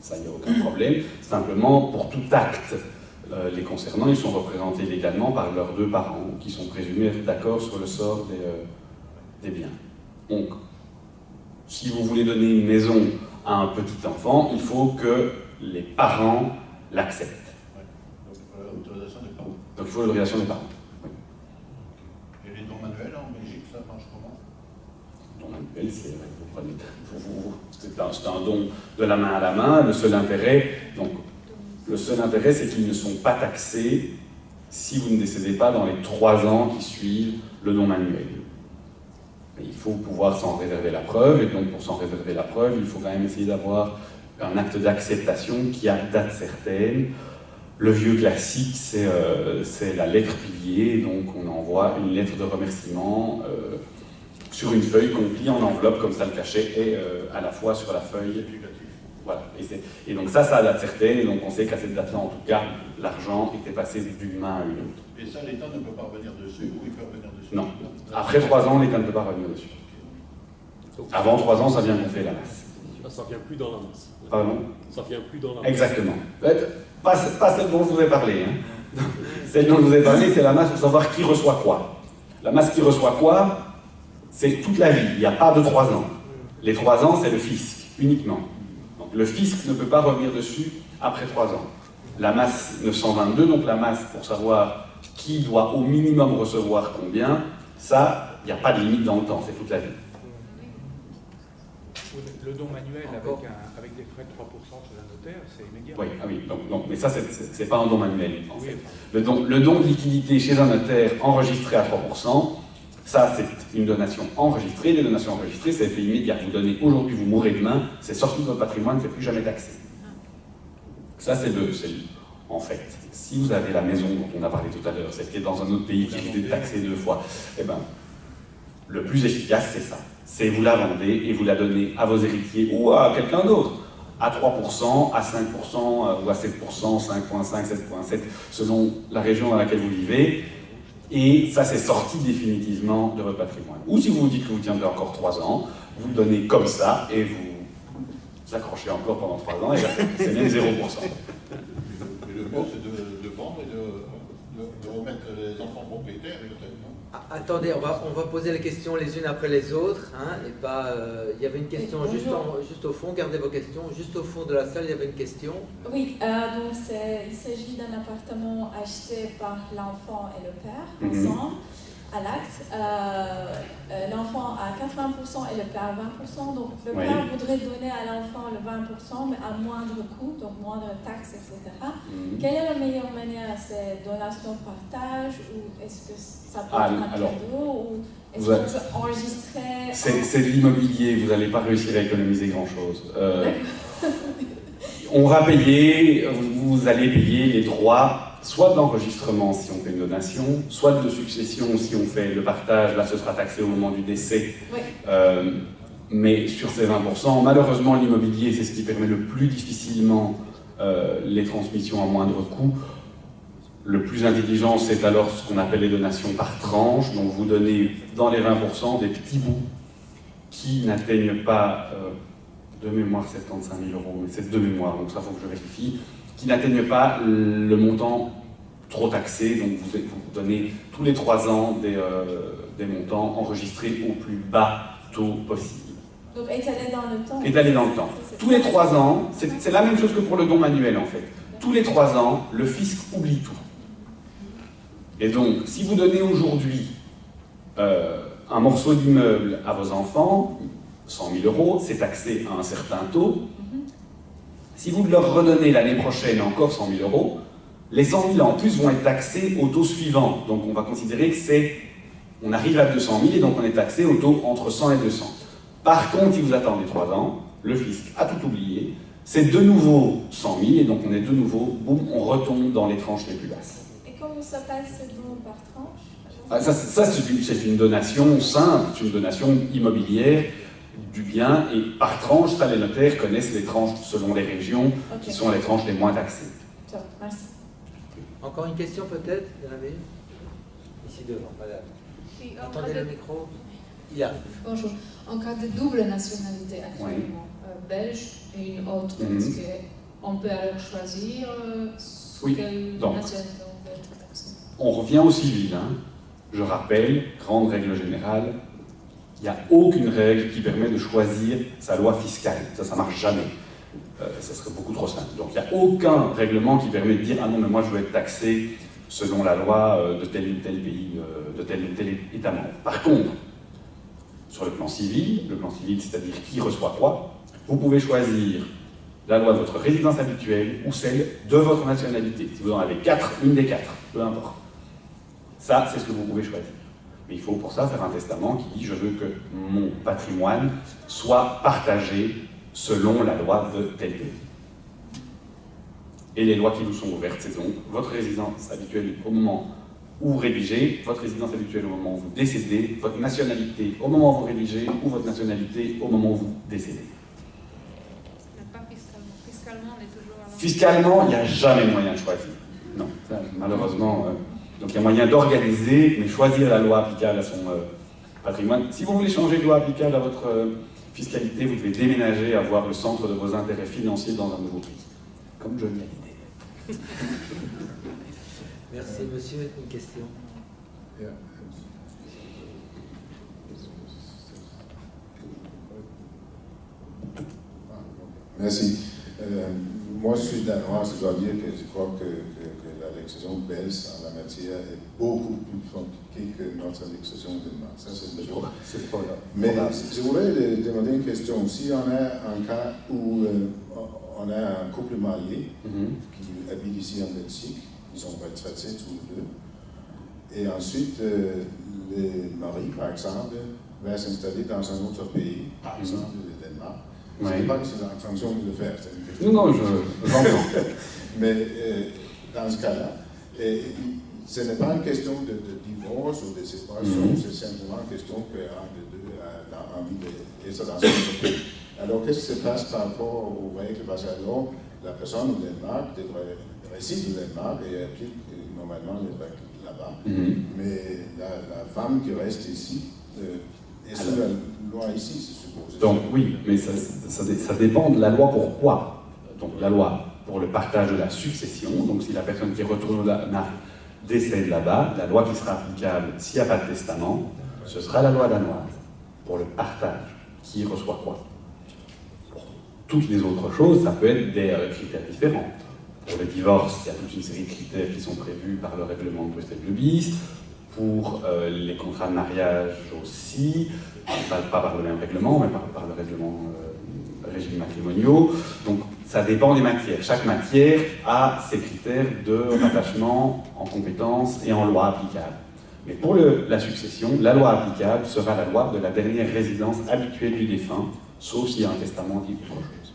ça, il n'y a aucun problème. Simplement, pour tout acte les concernant, ils sont représentés légalement par leurs deux parents, qui sont présumés être d'accord sur le sort des biens. Donc, si vous voulez donner une maison à un petit enfant, il faut que les parents l'acceptent. Ouais. Donc il faut l'autorisation des parents. Donc il faut l'autorisation des parents. Oui. Et les dons manuels en Belgique, ça marche comment? Don manuel, c'est un don de la main à la main. Le seul intérêt, c'est qu'ils ne sont pas taxés si vous ne décédez pas dans les 3 ans qui suivent le don manuel. Mais il faut pouvoir s'en réserver la preuve, et donc pour s'en réserver la preuve, il faut quand même essayer d'avoir un acte d'acceptation qui a date certaine. Le vieux classique, c'est la lettre pilier, donc on envoie une lettre de remerciement sur une feuille qu'on plie en enveloppe, comme ça le cachet est à la fois sur la feuille. Voilà. Et donc ça a date certaine, et donc on sait qu'à cette date-là, en tout cas, l'argent était passé d'une main à une autre. Et ça, l'État ne peut pas revenir dessus, ou il peut revenir dessus? Non. Après 3 ans, l'État ne peut pas revenir dessus. Avant 3 ans, ça vient gonfler la masse. Ça ne vient plus dans la masse. Pardon? Ça ne vient plus dans la masse. Exactement. Pas celle dont je vous ai parlé. Hein. Celle dont je vous ai parlé, c'est la masse pour savoir qui reçoit quoi. La masse qui reçoit quoi, c'est toute la vie. Il n'y a pas de 3 ans. Les 3 ans, c'est le fisc, uniquement. Donc, le fisc ne peut pas revenir dessus après 3 ans. La masse 922, donc la masse pour savoir qui doit au minimum recevoir combien, ça, il n'y a pas de limite dans le temps, c'est toute la vie. Le don manuel avec des frais de 3% chez un notaire, c'est immédiat. Oui, ah oui, donc, mais ça, c'est pas un don manuel, en fait. Le don de liquidité chez un notaire enregistré à 3%, ça, c'est une donation enregistrée. Les donations enregistrées, c'est effet immédiat. Vous donnez aujourd'hui, vous mourrez demain, c'est sorti de votre patrimoine, c'est plus jamais taxé. Ça, en fait, si vous avez la maison dont on a parlé tout à l'heure, celle qui est dans un autre pays qui risque d'être taxée 2 fois, eh ben, le plus efficace, c'est ça. C'est vous la vendez et vous la donnez à vos héritiers ou à quelqu'un d'autre, à 3%, à 5% ou à 7%, 5,5, 7,7, selon la région dans laquelle vous vivez. Et ça, c'est sorti définitivement de votre patrimoine. Ou si vous vous dites que vous tiendrez encore 3 ans, vous le donnez comme ça et vous accrochez encore pendant 3 ans et c'est même 0%. Et le but, c'est de vendre et de remettre les enfants propriétaires, peut-être, non? Attendez, on va poser les questions les unes après les autres, hein, et pas... il y avait une question juste au fond, gardez vos questions, juste au fond de la salle, il y avait une question. Oui, donc il s'agit d'un appartement acheté par l'enfant et le père, ensemble, à l'acte. L'enfant a 80% et le père 20%, donc le père voudrait donner à l'enfant le 20%, mais à moindre coût, donc moindre taxes, etc. Quelle est la meilleure manière? C'est donation, partage, ou est-ce que ça peut être un cadeau, ou est-ce qu'on peut enregistrer? C'est de l'immobilier, vous n'allez pas réussir à économiser grand-chose. On va payer, vous allez payer les droits, soit d'enregistrement si on fait une donation, soit de succession si on fait le partage, là ce sera taxé au moment du décès. Oui. Mais sur ces 20%, malheureusement l'immobilier c'est ce qui permet le plus difficilement les transmissions à moindre coût. Le plus intelligent c'est alors ce qu'on appelle les donations par tranche, donc vous donnez dans les 20% des petits bouts qui n'atteignent pas, de mémoire 75 000 €, mais c'est de mémoire, donc ça faut que je vérifie, qui n'atteignent pas le montant trop taxé, donc vous donnez tous les 3 ans des montants enregistrés au plus bas taux possible. Donc étalé dans le temps. Étalé dans le temps. Tous les 3 ans, c'est la même chose que pour le don manuel en fait. Tous les 3 ans, le fisc oublie tout. Et donc, si vous donnez aujourd'hui un morceau d'immeuble à vos enfants, 100 000 €, c'est taxé à un certain taux. Si vous leur redonnez l'année prochaine encore 100 000 €, les 100 000 en plus vont être taxés au taux suivant. Donc on va considérer que on arrive à 200 000 et donc on est taxé au taux entre 100 et 200. Par contre, si vous attendez 3 ans, le fisc a tout oublié, c'est de nouveau 100 000 et donc on est de nouveau, boum, on retombe dans les tranches les plus basses. Et comment ça passe ce don par tranche? Ça c'est une donation simple, c'est une donation immobilière du bien, et par tranche, ça les notaires connaissent les tranches selon les régions, qui sont les tranches les moins taxées. Merci. Encore une question peut-être? Il y en avait? Ici devant, madame. Oui, attendez le micro. Il y a. Bonjour. En cas de double nationalité actuellement, belge et une autre, est-ce qu'on peut alors choisir quelle nationalité on peut être taxé? On revient au civil, hein. Je rappelle, grande règle générale, il n'y a aucune règle qui permet de choisir sa loi fiscale. Ça ne marche jamais. Ça serait beaucoup trop simple. Donc il n'y a aucun règlement qui permet de dire « Ah non, mais moi je veux être taxé selon la loi de tel ou tel pays, de tel ou tel État membre. » Par contre, sur le plan civil, c'est-à-dire qui reçoit quoi, vous pouvez choisir la loi de votre résidence habituelle ou celle de votre nationalité. Si vous en avez 4, une des 4, peu importe. Ça, c'est ce que vous pouvez choisir. Mais il faut pour ça faire un testament qui dit « Je veux que mon patrimoine soit partagé selon la loi de tel pays. » Et les lois qui vous sont ouvertes, c'est donc votre résidence habituelle au moment où vous rédigez, votre résidence habituelle au moment où vous décédez, votre nationalité au moment où vous rédigez, ou votre nationalité au moment où vous décédez. Mais pas fiscalement. Fiscalement, on est toujours à Fiscalement, il n'y a jamais moyen de choisir. Non, ça, malheureusement... Donc il y a moyen d'organiser, mais choisir la loi applicable à son patrimoine. Si vous voulez changer de loi applicable à votre fiscalité, vous devez déménager, avoir le centre de vos intérêts financiers dans un nouveau pays. Comme Johnny Hallyday. Merci, monsieur. Une question. Merci. Moi, je suis danois, je dois dire que je crois que la législation belge en la matière est beaucoup plus compliquée que notre législation danemark. Ça, c'est le jour. Mais je voulais demander une question. Si on a un cas où on a un couple marié qui habite ici en Belgique, ils sont retraités tous les deux, et ensuite le mari, par exemple, va s'installer dans un autre pays, par exemple le Danemark. Je ne dis pas que c'est l'intention de le faire. Non, j'entends. Mais dans ce cas-là, ce n'est pas une question de divorce ou de séparation, c'est simplement une question qu'un des deux a envie d'être dans un autre pays. Alors, qu'est-ce qui se passe par rapport aux règles? Parce que alors, la personne au Danemark réside au Danemark et applique normalement les règles là-bas. Mais la femme qui reste ici est sous la loi ici, je suppose. Donc oui, mais ça dépend de la loi pour quoi. Donc la loi pour le partage de la succession, donc si la personne qui retourne décède là-bas, la loi qui sera applicable s'il n'y a pas de testament, ce sera la loi danoise pour le partage. Qui reçoit quoi? Pour toutes les autres choses, ça peut être des critères différents. Pour le divorce, il y a toute une série de critères qui sont prévus par le règlement de Bruxelles bis. Pour les contrats de mariage aussi, pas par le même règlement, mais par le règlement régime matrimoniaux. Donc ça dépend des matières. Chaque matière a ses critères de rattachement en compétences et en loi applicable. Mais pour la succession, la loi applicable sera la loi de la dernière résidence habituelle du défunt, sauf s'il y a un testament dit autre chose.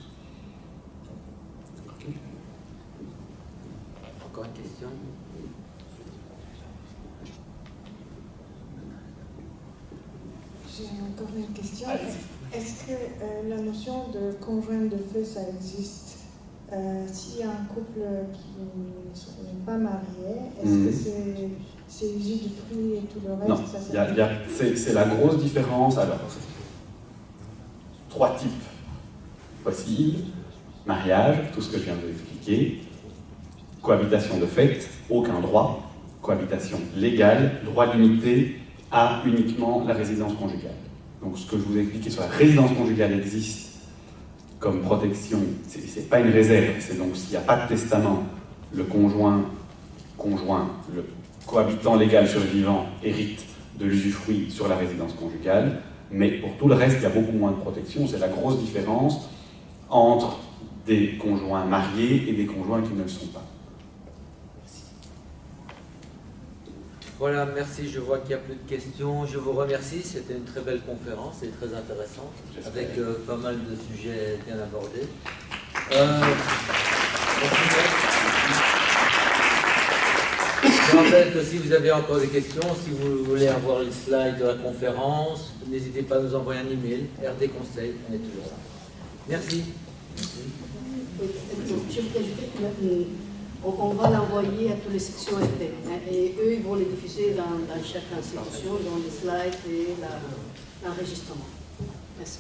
Okay. Encore une question? J'ai encore une question. Est-ce que la notion de conjoint de fait, ça existe s'il y a un couple qui n'est pas marié? Est-ce que c'est usufruit et tout le reste? Non, c'est la grosse différence. Alors, 3 types possibles. Mariage, tout ce que je viens de vous expliquer. Cohabitation de fait, aucun droit. Cohabitation légale, droit limité à uniquement la résidence conjugale. Donc ce que je vous ai expliqué sur la résidence conjugale existe comme protection, c'est pas une réserve, c'est donc s'il n'y a pas de testament, le conjoint, le cohabitant légal survivant hérite de l'usufruit sur la résidence conjugale, mais pour tout le reste, il y a beaucoup moins de protection. C'est la grosse différence entre des conjoints mariés et des conjoints qui ne le sont pas. Voilà, merci. Je vois qu'il n'y a plus de questions. Je vous remercie. C'était une très belle conférence et très intéressante, avec pas mal de sujets bien abordés. Je rappelle que si vous avez encore des questions, si vous voulez avoir les slides de la conférence, n'hésitez pas à nous envoyer un email, RD Conseil, on est toujours là. Merci. Je voudrais ajouter qu'on va l'envoyer à toutes les sections RD, et eux, ils vont les diffuser dans chaque institution, dans les slides et l'enregistrement. Merci.